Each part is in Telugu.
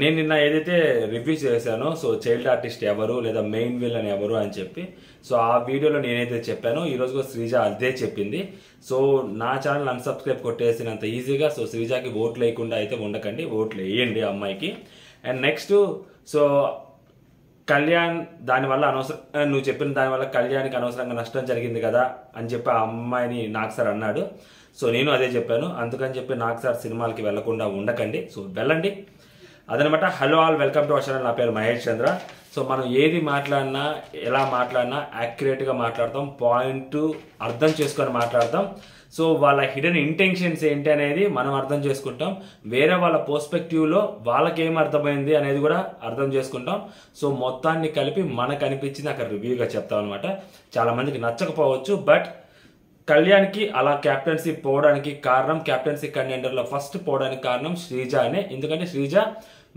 నేను నిన్న ఏదైతే రివ్యూ చేశానో సో చైల్డ్ ఆర్టిస్ట్ ఎవరు లేదా మెయిన్ విలన్ ఎవరు అని చెప్పి సో ఆ వీడియోలో నేనైతే చెప్పానో ఈరోజు కూడా శ్రీజ అదే చెప్పింది. సో నా ఛానల్ అన్సబ్స్క్రైబ్ కొట్టేసినంత ఈజీగా సో శ్రీజకి ఓట్లు వేయకుండా అయితే ఉండకండి, ఓట్లు వేయండి అమ్మాయికి. అండ్ నెక్స్ట్ సో కళ్యాణ్ దానివల్ల అనవసరం నువ్వు చెప్పిన దానివల్ల కళ్యాణ్కి అనవసరంగా నష్టం జరిగింది కదా అని చెప్పి ఆ అమ్మాయిని నాకు సార్ అన్నాడు. సో నేను అదే చెప్పాను, అందుకని చెప్పి నాకు సార్ సినిమాలకి వెళ్లకుండా ఉండకండి, సో వెళ్ళండి అదనమాట. Hello all, welcome to our channel. నా పేరు మహేష్ చంద్ర. సో మనం ఏది మాట్లాడినా ఎలా మాట్లాడినా యాక్యురేట్గా మాట్లాడతాం, పాయింట్ అర్థం చేసుకొని మాట్లాడతాం. సో వాళ్ళ హిడెన్ ఇంటెన్షన్స్ ఏంటి అనేది మనం అర్థం చేసుకుంటాం, వేరే వాళ్ళ పర్స్పెక్టివ్లో వాళ్ళకి ఏం అర్థమైంది అనేది కూడా అర్థం చేసుకుంటాం. సో మొత్తాన్ని కలిపి మనకు అనిపించింది అక్కడ రివ్యూగా చెప్తాం అనమాట. చాలా మందికి నచ్చకపోవచ్చు, బట్ కళ్యాణ్కి అలా క్యాప్టెన్సీ పోవడానికి కారణం, క్యాప్టెన్సీ కంటెండర్లో ఫస్ట్ పోవడానికి కారణం శ్రీజ అనే. ఎందుకంటే శ్రీజ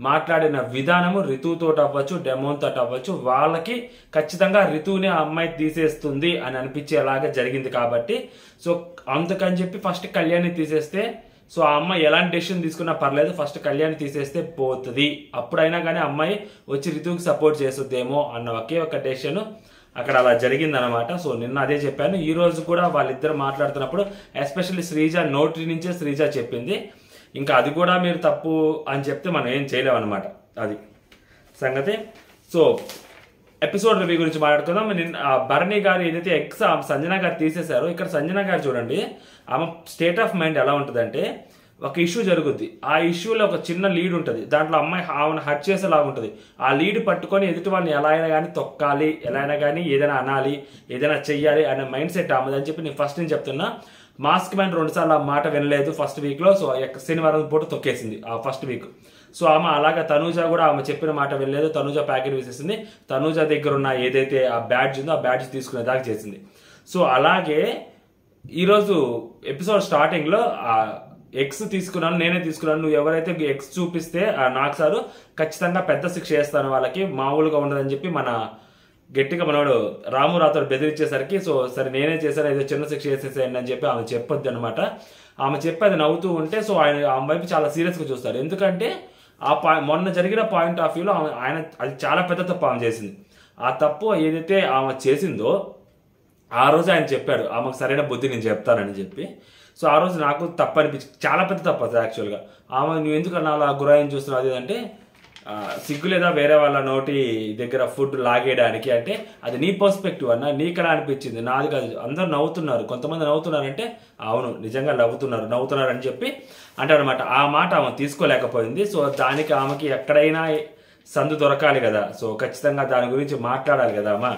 మాట్లాడిన విధానము రితుతో అవ్వచ్చు, డెమోన్తో అవ్వచ్చు, వాళ్ళకి ఖచ్చితంగా రితుని ఆ అమ్మాయి తీసేస్తుంది అని అనిపించేలాగా జరిగింది కాబట్టి సో అందుకని చెప్పి ఫస్ట్ కళ్యాణ్ని తీసేస్తే సో ఆ అమ్మాయి ఎలాంటి డెసిషన్ తీసుకున్నా పర్లేదు, ఫస్ట్ కళ్యాణ్ తీసేస్తే పోతుంది, అప్పుడైనా కానీ అమ్మాయి వచ్చి రితుకి సపోర్ట్ చేస్తుందేమో అన్న ఒకే ఒక డెసిషన్ అక్కడ అలా జరిగిందనమాట. సో నిన్న అదే చెప్పాను, ఈ రోజు కూడా వాళ్ళిద్దరు మాట్లాడుతున్నప్పుడు ఎస్పెషల్లీ శ్రీజ నోటి నుంచే శ్రీజ చెప్పింది. ఇంకా అది కూడా మీరు తప్పు అని చెప్తే మనం ఏం చేయలేమన్నమాట, అది సంగతి. సో ఎపిసోడ్ రివ్యూ గురించి మాట్లాడుకుందాం. భరణి గారు ఏదైతే సంజన గారు తీసేశారో, ఇక్కడ సంజన గారు చూడండి ఆమె స్టేట్ ఆఫ్ మైండ్ ఎలా ఉంటుందంటే, ఒక ఇష్యూ జరుగుద్ది, ఆ ఇష్యూలో ఒక చిన్న లీడ్ ఉంటుంది, దాంట్లో అమ్మాయి ఆమెను హర్ట్ చేసేలాగా ఉంటుంది. ఆ లీడ్ పట్టుకొని ఎదుటి వాళ్ళని ఎలా అయినా కానీ తొక్కాలి, ఎలా అయినా కానీ ఏదైనా అనాలి, ఏదైనా చెయ్యాలి అనే మైండ్ సెట్ ఆమెది అని చెప్పి నేను ఫస్ట్ నుంచి చెప్తున్నా. మాస్క్ మ్యాన్ 2 సార్లు ఆ మాట వినలేదు ఫస్ట్ వీక్లో, సో శనివారం పూట తొక్కేసింది ఆ ఫస్ట్ వీక్. సో ఆమె అలాగా తనూజ కూడా ఆమె చెప్పిన మాట వినలేదు, తనూజ ప్యాకెట్ వేసేసింది, తనూజ దగ్గర ఉన్న ఏదైతే ఆ బ్యాడ్జ్ ఉందో ఆ బ్యాడ్జ్ తీసుకునేదాకా చేసింది. సో అలాగే ఈరోజు ఎపిసోడ్ స్టార్టింగ్లో ఎక్స్ తీసుకున్నాను, నేనే తీసుకున్నాను, నువ్వు ఎవరైతే ఎక్స్ చూపిస్తే నాకు సారు ఖచ్చితంగా పెద్ద శిక్ష చేస్తాను, వాళ్ళకి మామూలుగా ఉండదని చెప్పి మన గట్టిగా మనవాడు రాము రాతోడు బెదిరించేసరికి సో సరే నేనే చేశాను, ఏదో చిన్న శిక్ష చేసేసేయండి అని చెప్పి ఆమె చెప్పొద్దు అనమాట. ఆమె చెప్పి అది నవ్వుతూ ఉంటే సో ఆమె వైపు చాలా సీరియస్గా చూస్తారు. ఎందుకంటే మొన్న జరిగిన పాయింట్ ఆఫ్ వ్యూలో ఆయన అది చాలా పెద్ద తప్పు ఆమె చేసింది. ఆ తప్పు ఏదైతే ఆమె చేసిందో ఆ రోజు ఆయన చెప్పాడు ఆమెకు సరైన బుద్ధి నేను చెప్తానని చెప్పి. సో ఆ రోజు నాకు తప్పు అనిపించింది, చాలా పెద్ద తప్పు అది యాక్చువల్గా. ఆమె నువ్వు ఎందుకన్నా అలా గురాయిని చూస్తున్నావు అది అంటే సిగ్గు లేదా వేరే వాళ్ళ నోటి దగ్గర ఫుడ్ లాగేయడానికి అంటే అది నీ పర్స్పెక్టివ్ అన్న, నీకలా అనిపించింది, నాది కాదు. అందరూ నవ్వుతున్నారు, కొంతమంది నవ్వుతున్నారంటే అవును నిజంగా నవ్వుతున్నారు అని చెప్పి అంటారనమాట. ఆ మాట ఆమె తీసుకోలేకపోయింది. సో దానికి ఆమెకి ఎక్కడైనా సందు దొరకాలి కదా, సో ఖచ్చితంగా దాని గురించి మాట్లాడాలి కదా అమ్మ.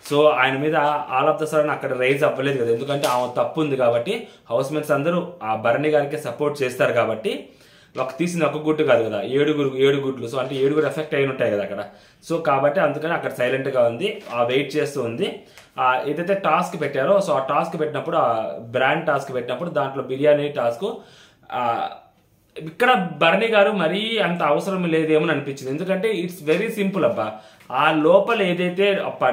సో ఆయన మీద ఆల్ ఆఫ్ ద సడన్ అక్కడ రైజ్ అవ్వలేదు కదా, ఎందుకంటే ఆమె తప్పు ఉంది కాబట్టి. హౌస్ మేట్స్ అందరూ ఆ భరణి గారికి సపోర్ట్ చేస్తారు కాబట్టి తీసింది ఒక గుడ్డు కాదు కదా, 7 గుడ్లు. సో అంటే 7 ఎఫెక్ట్ అయిన ఉంటాయి కదా అక్కడ. సో కాబట్టి అందుకని అక్కడ సైలెంట్గా ఉంది, వెయిట్ చేస్తూ ఉంది. ఏదైతే టాస్క్ పెట్టారో సో ఆ టాస్క్ పెట్టినప్పుడు, ఆ బ్రాండ్ టాస్క్ పెట్టినప్పుడు దాంట్లో బిర్యానీ టాస్క్ ఇక్కడ భరణి గారు మరీ అంత అవసరం లేదేమని అనిపించింది. ఎందుకంటే ఇట్స్ వెరీ సింపుల్ అబ్బా, ఆ లోపల ఏదైతే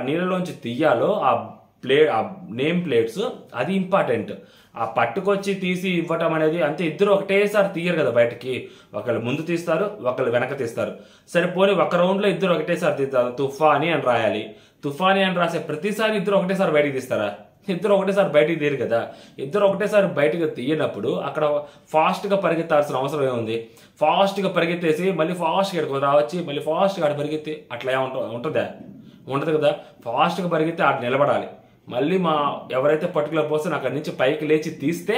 నీళ్ళలోంచి తీయాలో ఆ నేమ్ ప్లేట్స్ అది ఇంపార్టెంట్. ఆ పట్టుకొచ్చి తీసి ఇవ్వటం అనేది అంతే, ఇద్దరు ఒకటేసారి తీయరు కదా బయటకి, ఒకళ్ళు ముందు తీస్తారు, ఒకళ్ళు వెనక తీస్తారు. సరే పోనీ ఒక రౌండ్లో ఇద్దరు ఒకటేసారి తీస్తారు, తుఫాని అని రాయాలి, తుఫాని అని రాసే ప్రతిసారి ఇద్దరు ఒకటేసారి బయటకు తీస్తారా? ఇద్దరు ఒకటేసారి బయటికి తీయరు కదా. ఇద్దరు ఒకటేసారి బయటకు తీయనప్పుడు అక్కడ ఫాస్ట్గా పరిగెత్తాల్సిన అవసరం ఏముంది? ఫాస్ట్గా పరిగెత్తేసి మళ్ళీ ఫాస్ట్గా ఎడుకో రావచ్చి మళ్ళీ ఫాస్ట్గా ఆడ పరిగెత్తి అట్లా ఉంటుందా? ఉండదు కదా. ఫాస్ట్గా పరిగెత్తి ఆడ నిలబడాలి, మళ్ళీ ఎవరైతే పర్టికులర్ పర్సన్ అక్కడి నుంచి పైకి లేచి తీస్తే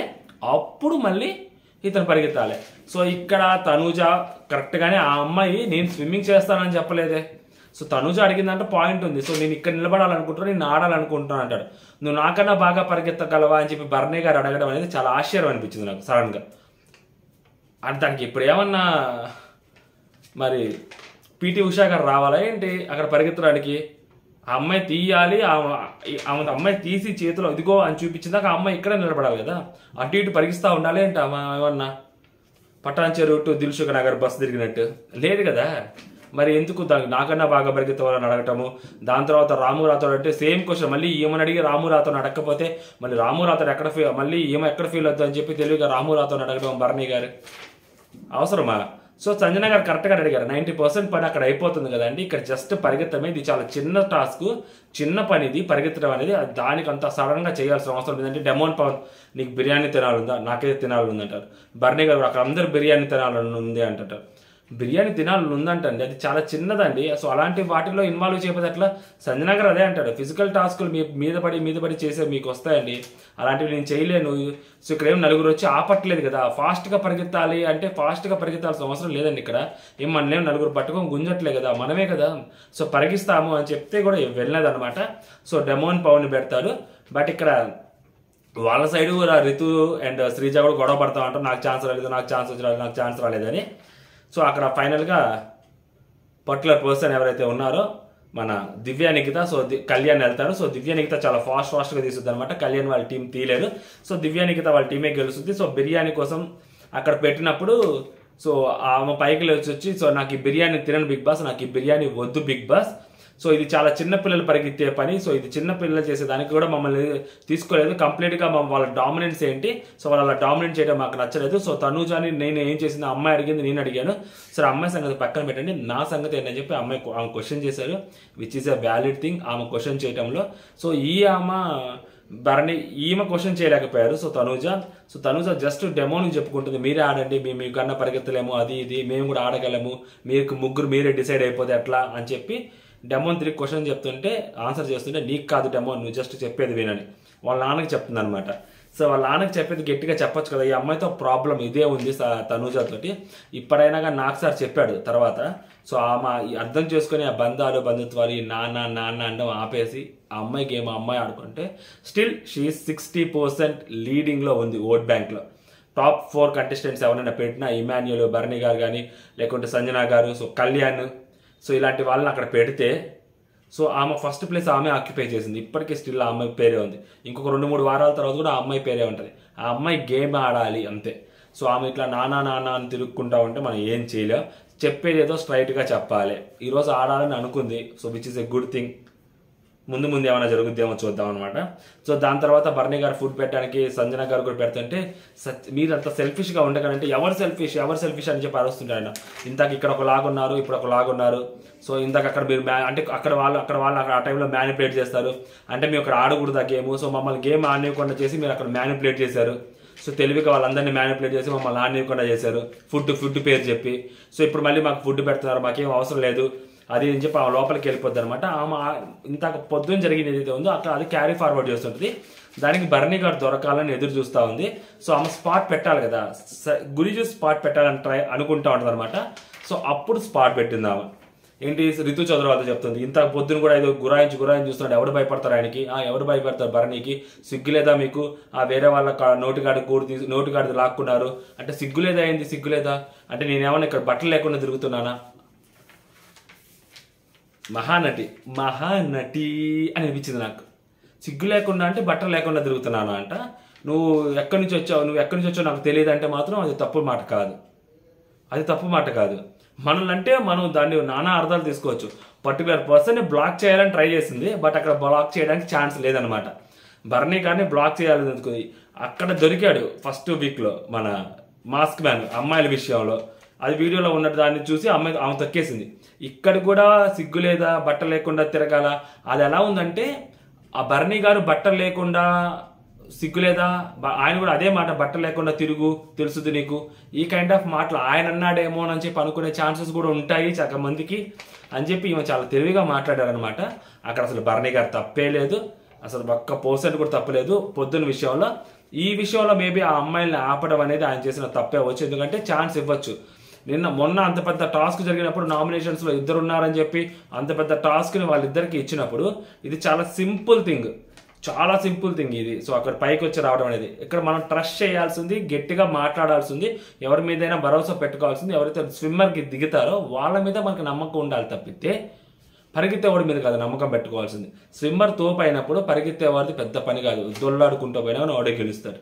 అప్పుడు మళ్ళీ ఇతను పరిగెత్తాలి. సో ఇక్కడ తనూజ కరెక్ట్గానే ఆ అమ్మాయి నేను స్విమ్మింగ్ చేస్తానని చెప్పలేదే. సో తనూజ అడిగిందంటే పాయింట్ ఉంది. సో నేను ఇక్కడ నిలబడాలనుకుంటున్నాను, నేను ఆడాలనుకుంటున్నాను అంటాడు. నువ్వు నాకన్నా బాగా పరిగెత్తగలవా అని చెప్పి భరణి గారు అడగడం అనేది చాలా ఆశ్చర్యం అనిపించింది నాకు సడన్గా. అంటే దానికి ఇప్పుడు ఏమన్నా మరి పిటి ఉషా గారు రావాలా ఏంటి అక్కడ పరిగెత్తడానికి? ఆ అమ్మాయి తీయాలి, అమ్మాయి తీసి చేతిలో ఇదిగో అని చూపించిందాక ఆ అమ్మాయి ఇక్కడ నిలబడాలి కదా, అటు ఇటు పరిగిస్తూ ఉండాలి ఏంటి ఏమన్నా పటాన్చెరు టు దిల్సుఖ్ నగర్ బస్సు తిరిగినట్టు లేదు కదా. మరి ఎందుకు నాకన్నా బాగా పరిగెత్తవాలని అడగటము? దాని తర్వాత రాము రాథోడ్ అంటే సేమ్ క్వశ్చన్ మళ్ళీ ఏమని అడిగి రాము రాథోడ్ అడగకపోతే మళ్ళీ రాము రాథోడ్ మళ్ళీ ఏమో ఎక్కడ ఫీల్ అవుతుంది అని చెప్పి తెలివిగా రాము రాథోడ్ అడగటం భరణి గారు అవసరమా? సో సంజన గారు కరెక్ట్గా అడిగారు, 90% పని అక్కడ అయిపోతుంది కదండి, ఇక్కడ జస్ట్ పరిగెత్తమే, ఇది చాలా చిన్న టాస్క్, చిన్న పని ఇది పరిగెత్తడం అనేది, దానికి అంత సడన్గా చేయాల్సిన అవసరం లేదంటే డెమోన్ పవన్ నీకు బిర్యానీ తినాలందా, నాకైతే తినాలని అంటారు. బర్నీ గారు అక్కడ అందరూ బిర్యానీ తినాలని ఉంది అంటారు. బిర్యానీ తినాలని ఉందంటండి, అది చాలా చిన్నదండి. సో అలాంటి వాటిలో ఇన్వాల్వ్ చేయకపోతే అట్లా. సంజన గారు అదే అంటాడు, ఫిజికల్ టాస్కులు మీద పడి చేసే మీకు వస్తాయండి, అలాంటివి నేను చేయలేను. సో ఇక్కడ ఏం నలుగురు వచ్చి ఆపట్లేదు కదా, ఫాస్ట్గా పరిగెత్తాలి అంటే ఫాస్ట్గా పరిగెత్తాల్సిన అవసరం లేదండి. ఇక్కడ ఏం మనలేం నలుగురు పట్టుకొని గుంజట్లే కదా, మనమే కదా. సో పరిగిస్తాము అని చెప్తే కూడా వెళ్ళలేదన్నమాట. సో డెమోన్ పవన్ పెడతాడు. బట్ ఇక్కడ వాళ్ళ సైడు రితు అండ్ శ్రీజ కూడా గొడవ పడతా ఉంటారు, నాకు ఛాన్స్ రాలేదు, నాకు ఛాన్స్ రాలేదని. సో అక్కడ ఫైనల్గా పర్టికులర్ పర్సన్ ఎవరైతే ఉన్నారో మన దివ్య నిఖిత, సో కళ్యాణ్ వెళ్తారు. సో దివ్య నిఖిత చాలా ఫాస్ట్గా తీసుద్ది అనమాట, కళ్యాణ్ వాళ్ళ టీం తీయలేదు. సో దివ్య నిఖిత వాళ్ళ టీమే గెలుస్తుంది. సో బిర్యానీ కోసం అక్కడ పెట్టినప్పుడు సో ఆమె పైకి వచ్చి, సో నాకు ఈ బిర్యానీ తినను బిగ్ బాస్, నాకు ఈ బిర్యానీ వద్దు బిగ్ బాస్, సో ఇది చాలా చిన్న పిల్లలు పరిగెత్తే పని, సో ఇది చిన్న పిల్లలు చేసేదానికి కూడా మమ్మల్ని తీసుకోలేదు, కంప్లీట్గా వాళ్ళ డామినెన్స్ ఏంటి, సో వాళ్ళ డామినేట్ చేయడం మాకు నచ్చలేదు. సో తనూజాని నేను ఏం చేసింది, అమ్మాయి అడిగింది నేను అడిగాను, సరే అమ్మాయి సంగతి పక్కన పెట్టండి, నా సంగతి ఏంటని చెప్పి ఆమె క్వశ్చన్ చేశారు, which is a valid thing ఆమె క్వశ్చన్ చేయడంలో. సో ఈమె క్వశ్చన్ చేయలేకపోయారు. సో తనూజ జస్ట్ డెమోని చెప్పుకుంటుంది, మీరే ఆడండి, మేము కన్నా పరిగెత్తలేము, అది ఇది మేము కూడా ఆడగలము, ముగ్గురు మీరే డిసైడ్ అయిపోతే ఎట్లా అని చెప్పి డెమోన్ 3 క్వశ్చన్ చెప్తుంటే ఆన్సర్ చేస్తుంటే, నీకు కాదు డెమోన్, నువ్వు జస్ట్ చెప్పేది వినని వాళ్ళ నాన్నకి చెప్తుంది అనమాట. సో వాళ్ళ నాన్నకి చెప్పేది గట్టిగా చెప్పొచ్చు కదా, ఈ అమ్మాయితో ప్రాబ్లం ఇదే ఉంది తనూజతోటి, ఇప్పుడైనా కానీ నాకు సార్ చెప్పాడు తర్వాత. సో ఆమె అర్థం చేసుకుని ఆ బంధుత్వాలు నాన్న అనడం ఆపేసి ఆ అమ్మాయి గేమ్ అమ్మాయి ఆడుకుంటే స్టిల్ షీ 60% లీడింగ్లో ఉంది ఓట్ బ్యాంక్లో. టాప్ 4 కంటెస్టెంట్స్ ఎవరైనా పెట్టినా, ఇమాన్యుల్, బర్నీ గారు కానీ, లేకుంటే సంజన గారు, సో కళ్యాణ్, సో ఇలాంటి వాళ్ళని అక్కడ పెడితే సో ఆమె ఫస్ట్ ప్లేస్ ఆమె ఆక్యుపై చేసింది. ఇప్పటికీ స్టిల్ ఆ అమ్మాయి పేరే ఉంది, ఇంకొక 2-3 వారాల తర్వాత కూడా ఆ అమ్మాయి పేరే ఉంటుంది. ఆ అమ్మాయి గేమ్ ఆడాలి అంతే. సో ఆమె ఇట్లా నానా అని తిరుగుకుంటా ఉంటే మనం ఏం చేయలేం, చెప్పేది ఏదో స్ట్రైట్గా చెప్పాలి. ఈరోజు ఆడాలని అనుకుంది, so which is a good thing. ముందు ఏమైనా జరుగుద్దేమో చూద్దాం అనమాట. సో దాని తర్వాత బర్నీ గారు ఫుడ్ పెట్టడానికి సంజన గారు కూడా పెడుతుంటే, మీరు అంత సెల్ఫిష్గా ఉండకంటే ఎవరు సెల్ఫిష్ అని చెప్పి అరుస్తుంటారు ఆయన. ఇందాక ఇక్కడ ఒక లాగున్నారు, ఇప్పుడు ఒక లాగున్నారు, సో ఇందాక అక్కడ మీరు అంటే అక్కడ వాళ్ళు ఆ టైంలో మ్యానిపులేట్ చేస్తారు, అంటే మేము అక్కడ ఆడకూడదు ఆ గేమ్, సో మమ్మల్ని గేమ్ ఆడనివ్వకుండా చేసి మీరు అక్కడ మ్యానిపులేట్ చేశారు. సో తెలివిగా వాళ్ళందరినీ మ్యానిపులేట్ చేసి మమ్మల్ని ఆడనివ్వకుండా చేశారు, ఫుడ్ పేరు చెప్పి. సో ఇప్పుడు మళ్ళీ మాకు ఫుడ్ పెడుతున్నారు, మాకేం అవసరం లేదు అది అని చెప్పి ఆమె లోపలికి వెళ్ళిపోద్ది అనమాట. ఆమె ఇంతక పొద్దున్న జరిగింది ఏదైతే ఉందో అక్కడ అది క్యారీ ఫార్వర్డ్ చేస్తుంటుంది. దానికి బర్నీ గారు దొరకాలని ఎదురు చూస్తూ ఉంది. సో ఆమె స్పాట్ పెట్టాలి కదా, గురి చూసి స్పాట్ పెట్టాలని అనుకుంటా ఉంటుంది అనమాట. సో అప్పుడు స్పాట్ పెట్టింది ఆమె. ఏంటి రితు చౌదరి చెప్తుంది, ఇంత పొద్దున కూడా ఏదో గురాయించి చూస్తున్నాడు, ఎవడు భయపడతారు ఆయనకి, ఎవడు భయపడతారు బర్నీకి, సిగ్గులేదా మీకు, వేరే వాళ్ళ నోటికాడి లాక్కున్నారు అంటే సిగ్గులేదా అంటే నేనేమన్నా ఇక్కడ బట్టలు లేకుండా తిరుగుతున్నానా, మహానటి అని అనిపించింది నాకు. సిగ్గు లేకుండా అంటే బట్టలు లేకుండా తిరుగుతున్నాను అంట. నువ్వు ఎక్కడి నుంచి వచ్చావు నాకు తెలియదు అంటే మాత్రం అది తప్పు మాట కాదు. మనల్ని మనం దాన్ని నానా అర్థాలు తీసుకోవచ్చు. పర్టికులర్ పర్సన్ని బ్లాక్ చేయాలని ట్రై చేసింది, బట్ అక్కడ బ్లాక్ చేయడానికి ఛాన్స్ లేదనమాట. బర్నీ గారిని బ్లాక్ చేయాలని అనుకుంది. అక్కడ దొరికాడు ఫస్ట్ వీక్లో మన మాస్క్ మ్యాన్ అమ్మాయిల విషయంలో, అది వీడియోలో ఉన్న దాన్ని చూసి ఆమె తొక్కేసింది. ఇక్కడ కూడా సిగ్గు లేదా, బట్టలు లేకుండా తిరగాల, అది ఎలా ఉందంటే ఆ బర్నీ గారు బట్టలు లేకుండా సిగ్గు లేదా, ఆయన కూడా అదే మాట, బట్టలు లేకుండా తిరుగు తెలుసుది నీకు, ఈ కైండ్ ఆఫ్ మాటలు ఆయన అన్నాడేమో అని చెప్పి అనుకునే ఛాన్సెస్ కూడా ఉంటాయి చాలా మందికి అని చెప్పి ఈమె చాలా తెలివిగా మాట్లాడారనమాట. అక్కడ అసలు బర్నీ గారు తప్పే లేదు, అసలు 1% కూడా తప్పలేదు పొద్దున్న విషయంలో. ఈ విషయంలో మేబీ ఆ అమ్మాయిల్ని ఆపడం అనేది ఆయన చేసిన తప్పే అవ్వచ్చు, ఎందుకంటే ఛాన్స్ ఇవ్వచ్చు. మొన్న అంత పెద్ద టాస్క్ జరిగినప్పుడు నామినేషన్స్లో 2 ఉన్నారని చెప్పి అంత పెద్ద టాస్క్ని వాళ్ళిద్దరికి ఇచ్చినప్పుడు ఇది చాలా సింపుల్ థింగ్ ఇది. సో అక్కడ పైకి వచ్చి రావడం అనేది, ఇక్కడ మనం ట్రస్ట్ చేయాల్సింది, గట్టిగా మాట్లాడాల్సింది, ఎవరి మీదైనా భరోసా పెట్టుకోవాల్సింది, ఎవరైతే స్విమ్మర్కి దిగుతారో వాళ్ళ మీద మనకు నమ్మకం ఉండాలి తప్పితే పరిగెత్తేవాడి మీద కాదు నమ్మకం పెట్టుకోవాల్సింది. స్విమ్మర్ తోపు అయినప్పుడు పరిగెత్తేవాడిది పెద్ద పని కాదు, దొల్లాడుకుంటూ పోయినా వాడే గెలుస్తాడు.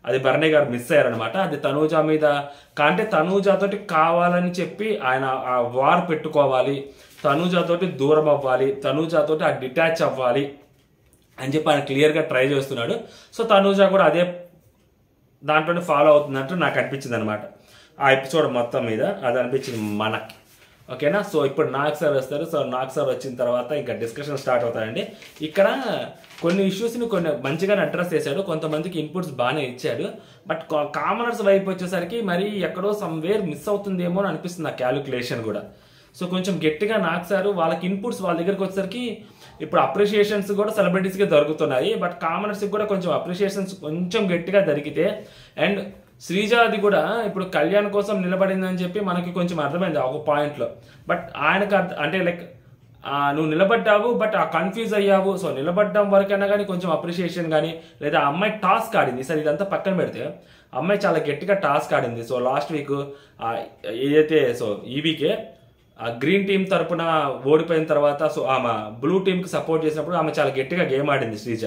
అది బర్నీ గారు మిస్ అయ్యారనమాట. అది తనూజ మీద అంటే తనూజతోటి కావాలని చెప్పి ఆయన ఆ వార్ పెట్టుకోవాలి, తనూజతోటి దూరం అవ్వాలి, తనూజతోటి డిటాచ్ అవ్వాలి అని చెప్పి ఆయన క్లియర్గా ట్రై చేస్తున్నాడు. సో తనూజ కూడా అదే దాంట్లోనే ఫాలో అవుతున్నట్టు నాకు అనిపించింది అనమాట. ఆ ఎపిసోడ్ మొత్తం మీద అది అనిపించింది మనకి. ఓకేనా. సో ఇప్పుడు నాగ్ సార్ వస్తారు. సో నాగ్ సార్ వచ్చిన తర్వాత ఇంకా డిస్కషన్ స్టార్ట్ అవుతాయండి. ఇక్కడ కొన్ని ఇష్యూస్ని కొన్ని మంచిగానే అడ్రస్ చేశాడు, కొంతమందికి ఇన్పుట్స్ బాగానే ఇచ్చాడు. బట్ కామనర్స్ వైపు వచ్చేసరికి మరి ఎక్కడో సమ్వేర్ మిస్ అవుతుందేమో అని అనిపిస్తుంది ఆ క్యాలిక్యులేషన్ కూడా. సో కొంచెం గట్టిగా నాగ్ సార్ వాళ్ళకి ఇన్పుట్స్ వాళ్ళ దగ్గరికి వచ్చేసరికి ఇప్పుడు అప్రిషియేషన్స్ కూడా సెలబ్రిటీస్కి దొరుకుతున్నాయి. బట్ కామనర్స్కి కూడా కొంచెం అప్రిషియేషన్స్ కొంచెం గట్టిగా దొరికితే, అండ్ శ్రీజాది కూడా ఇప్పుడు కళ్యాణ్ కోసం నిలబడిందని చెప్పి మనకి కొంచెం అర్థమైంది ఒక పాయింట్లో. బట్ ఆయనకు అంటే లైక్ నువ్వు నిలబడ్డావు బట్ కన్ఫ్యూజ్ అయ్యావు. సో నిలబడ్డం వరకైనా కానీ కొంచెం అప్రిషియేషన్ కానీ, లేదా అమ్మాయి టాస్క్ ఆడింది. సరే ఇదంతా పక్కన పెడితే అమ్మాయి చాలా గట్టిగా టాస్క్ ఆడింది. సో లాస్ట్ వీక్ ఏదైతే సో ఈ వీకే గ్రీన్ టీమ్ తరపున ఓడిపోయిన తర్వాత సో ఆమె బ్లూ టీంకి సపోర్ట్ చేసినప్పుడు ఆమె చాలా గట్టిగా గేమ్ ఆడింది శ్రీజ.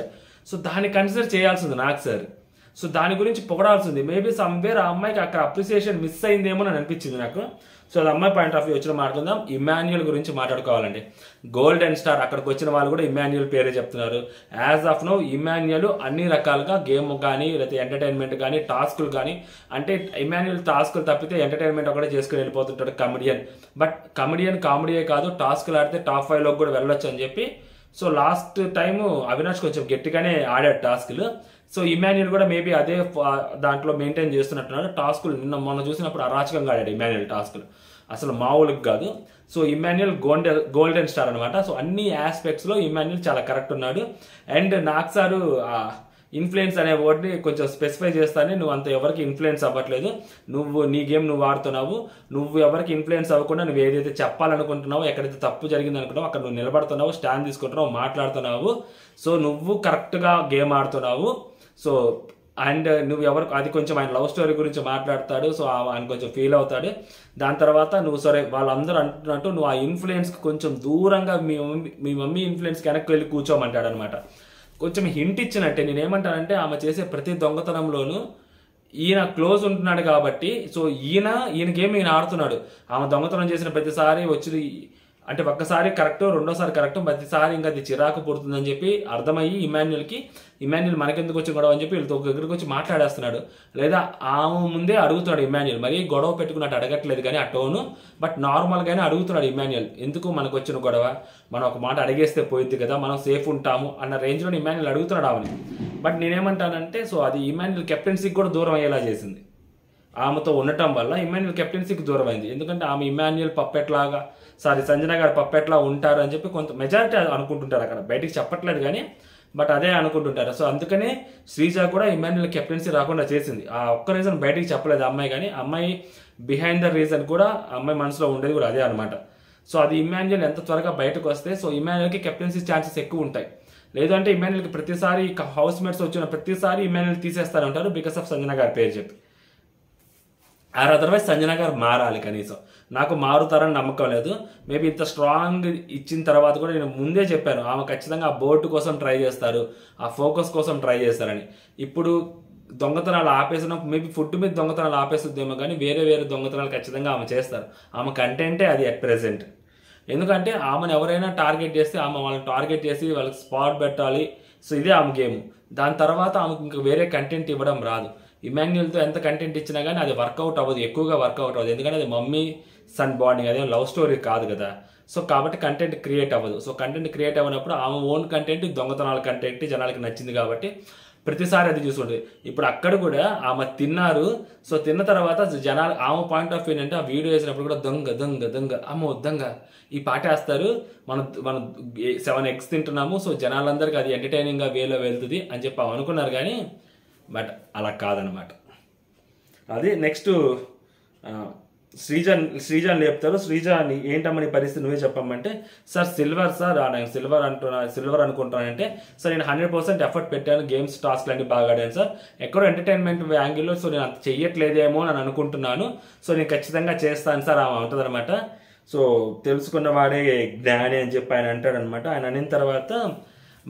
సో దాన్ని కన్సిడర్ చేయాల్సింది నాగ్ సార్. సో దాని గురించి పొగడాల్సింది. మేబీ సమ్వేర్ ఆ అమ్మాయికి అక్కడ అప్రిసియేషన్ మిస్ అయిందేమో అని అనిపించింది నాకు. సో అది అమ్మాయి పాయింట్ ఆఫ్ వ్యూ వచ్చిన మాట్లాడుకుందాం. ఇమాన్యుయల్ గురించి మాట్లాడుకోవాలండి. గోల్డెన్ స్టార్ అక్కడికి వచ్చిన వాళ్ళు కూడా ఇమాన్యుయల్ పేరే చెప్తున్నారు. యాజ్ ఆఫ్ నో ఇమాన్యుయల్ అన్ని రకాలుగా గేమ్ కానీ, లేకపోతే ఎంటర్టైన్మెంట్ కానీ, టాస్కులు కానీ, అంటే ఇమాన్యుయల్ టాస్కులు తప్పితే ఎంటర్టైన్మెంట్ ఒకటే చేసుకుని వెళ్ళిపోతుంటాడు కమెడియన్. బట్ కమెడియన్ కామెడీయే కాదు, టాస్కులు ఆడితే టాప్ 5లోకి కూడా వెళ్ళొచ్చు అని చెప్పి. సో లాస్ట్ టైము అవినాష్ కొంచెం గట్టిగానే ఆడాడు టాస్కులు. సో ఇమాన్యుయల్ కూడా మేబీ అదే దాంట్లో మెయింటైన్ చేస్తున్నట్టున్నారు. టాస్కులు మొన్న చూసినప్పుడు అరాచకంగా ఆడాడు ఇమాన్యుయల్ టాస్కులు, అసలు మామూలుగా కాదు. సో ఇమాన్యుయల్ గోల్డెన్ స్టార్ అనమాట. సో అన్ని ఆస్పెక్ట్స్లో ఇమాన్యుయల్ చాలా కరెక్ట్ ఉన్నాడు. అండ్ నాగ్ సారు ఇన్ఫ్లుయెన్స్ అనే వర్డ్ని కొంచెం స్పెసిఫై చేస్తానే, నువ్వు అంత ఎవరికి ఇన్ఫ్లుయెన్స్ అవ్వట్లేదు, నువ్వు నీ గేమ్ నువ్వు ఆడుతున్నావు, నువ్వు ఎవరికి ఇన్ఫ్లుయెన్స్ అవ్వకుండా నువ్వు ఏదైతే చెప్పాలనుకుంటున్నావో, ఎక్కడైతే తప్పు జరిగింది అనుకుంటున్నావు అక్కడ నువ్వు నిలబడుతున్నావు, స్టాండ్ తీసుకుంటున్నావు, మాట్లాడుతున్నావు. సో నువ్వు కరెక్ట్గా గేమ్ ఆడుతున్నావు. సో అండ్ నువ్వు ఎవరికి అది కొంచెం ఆయన లవ్ స్టోరీ గురించి మాట్లాడతాడు. సో ఆయన కొంచెం ఫీల్ అవుతాడు. దాని తర్వాత నువ్వు సరే వాళ్ళందరూ అంటున్నట్టు నువ్వు ఆ ఇన్ఫ్లుయెన్స్కి కొంచెం దూరంగా మీ మమ్మీ ఇన్ఫ్లుయెన్స్కి వెనక్కి వెళ్ళి కూర్చోమంటాడు అనమాట. కొంచెం హింట్ ఇచ్చినట్టే. నేనేమంటానంటే ఆమె చేసే ప్రతి దొంగతనంలోనూ ఈయన క్లోజ్ ఉంటున్నాడు కాబట్టి, సో ఈయనకేం ఈయన ఆడుతున్నాడు. ఆమె దొంగతనం చేసిన ప్రతిసారి వచ్చి అంటే ఒక్కసారి కరెక్ట్, రెండోసారి కరెక్ట్, ప్రతిసారి ఇంకా అది చిరాకు పుడుతుందని చెప్పి అర్థమయ్యి ఇమాన్యుయల్ మనకెందుకు వచ్చి గొడవ అని చెప్పి వీళ్ళతో దగ్గరికి వచ్చి మాట్లాడేస్తున్నాడు. లేదా ఆమె ముందే అడుగుతున్నాడు ఇమాన్యుయల్. మరీ గొడవ పెట్టుకున్నట్టు అడగట్లేదు కానీ ఆ టోను, బట్ నార్మల్గానే అడుగుతున్నాడు ఇమాన్యుయల్, ఎందుకు మనకు వచ్చిన గొడవ, మనం ఒక మాట అడిగేస్తే పోయిద్ది కదా, మనం సేఫ్ ఉంటాము అన్న రేంజ్లో ఇమాన్యుయల్ అడుగుతున్నాడు ఆమెని. బట్ నేనేమంటానంటే సో అది ఇమాన్యుయల్ కెప్టెన్సీకి కూడా దూరం అయ్యేలా చేసింది. ఆమెతో ఉండటం వల్ల ఇమాన్యుయల్ కెప్టెన్సీకి దూరం అయింది. ఎందుకంటే ఆమె ఇమాన్యుయల్ పప్పెట్లాగా సంజన గారు పప్పెట్లా ఉంటారు అని చెప్పి కొంత మెజారిటీ అనుకుంటుంటారు, అక్కడ బయటికి చెప్పట్లేదు కానీ బట్ అదే అనుకుంటుంటారు. సో అందుకనే శ్రీజ కూడా ఇమాన్యుయల్ కెప్టెన్సీ రాకుండా చేసింది. ఆ ఒక్క రీజన్ బయటికి చెప్పలేదు అమ్మాయి, కానీ అమ్మాయి బిహైండ్ ద రీజన్ కూడా అమ్మాయి మనసులో ఉండేది కూడా అదే అనమాట. సో అది ఇమాన్యుయల్ ఎంత త్వరగా బయటకు వస్తే సో ఇమాన్యుయల్కి కెప్టెన్సీ ఛాన్సెస్ ఎక్కువ ఉంటాయి. లేదంటే ఇమాన్యుయల్కి ప్రతిసారి హౌస్ మేట్స్ వచ్చిన ప్రతిసారి ఇమాన్యుయల్ తీసేస్తారు ఉంటారు బికాస్ ఆఫ్ సంజన గారి పేరు చెప్పి. అదర్వైజ్ సంజన గారు మారాలి. కనీసం నాకు మారుతారని నమ్మకం లేదు. మేబీ ఇంత స్ట్రాంగ్ ఇచ్చిన తర్వాత కూడా నేను ముందే చెప్పాను ఆమె ఖచ్చితంగా ఆ బోర్డు కోసం ట్రై చేస్తారు, ఆ ఫోకస్ కోసం ట్రై చేస్తారని. ఇప్పుడు దొంగతనాలు ఆపేసినప్పుడు మేబీ ఫుడ్ మీద దొంగతనాలు ఆపేస్తుందేమో కానీ వేరే దొంగతనాలు ఖచ్చితంగా ఆమె చేస్తారు. ఆమె కంటెంటే అది అట్ ప్రెసెంట్. ఎందుకంటే ఆమెను ఎవరైనా టార్గెట్ చేస్తే ఆమె వాళ్ళని టార్గెట్ చేసి వాళ్ళకి స్పాట్ పెట్టాలి. సో ఇదే ఆమె గేమ్. దాని తర్వాత ఆమెకు ఇంకా వేరే కంటెంట్ ఇవ్వడం రాదు. ఇమాన్యుయల్తో ఎంత కంటెంట్ ఇచ్చినా కానీ అది వర్కౌట్ అవ్వదు, ఎక్కువగా వర్కౌట్ అవ్వదు. ఎందుకంటే అది మమ్మీ సన్ బాండింగ్, అదే లవ్ స్టోరీ కాదు కదా. సో కాబట్టి కంటెంట్ క్రియేట్ అవ్వదు. సో కంటెంట్ క్రియేట్ అవ్వనప్పుడు ఆమె ఓన్ కంటెంట్, దొంగతనాల కంటెంట్ జనాలకి నచ్చింది కాబట్టి ప్రతిసారి అది చూసుకుంటుంది. ఇప్పుడు అక్కడ కూడా ఆమె తిన్నారు. సో తిన్న తర్వాత జనాలు ఆమె పాయింట్ ఆఫ్ వ్యూ ఏంటంటే ఆ వీడియో వేసినప్పుడు కూడా దొంగ దొంగ దొంగ అమ్మో దొంగ ఈ పాట వేస్తారు, మనం 7 eggs తింటున్నాము, సో జనాలందరికీ అది ఎంటర్టైనింగ్గా వేలో వెళ్తుంది అని చెప్పి అనుకున్నారు. కానీ బట్ అలా కాదనమాట. అది నెక్స్ట్ శ్రీజాని లేపుతారు. శ్రీజాని ఏంటమ్మని పరిస్థితి నువ్వే చెప్పమంటే, సార్ సిల్వర్ సార్ నేను సిల్వర్ అనుకుంటానంటే, సార్ నేను 100% ఎఫర్ట్ పెట్టాను, గేమ్స్ టాస్క్లు అన్ని బాగా ఆడాను సార్, ఎక్కడో ఎంటర్టైన్మెంట్ యాంగిల్లో సో నేను అంత చెయ్యట్లేదేమో అని అనుకుంటున్నాను, సో నేను ఖచ్చితంగా చేస్తాను సార్ ఆమె ఉంటుందన్నమాట. సో తెలుసుకున్నవాడే జ్ఞాని అని చెప్పి ఆయన అంటాడనమాట. ఆయన అనిన తర్వాత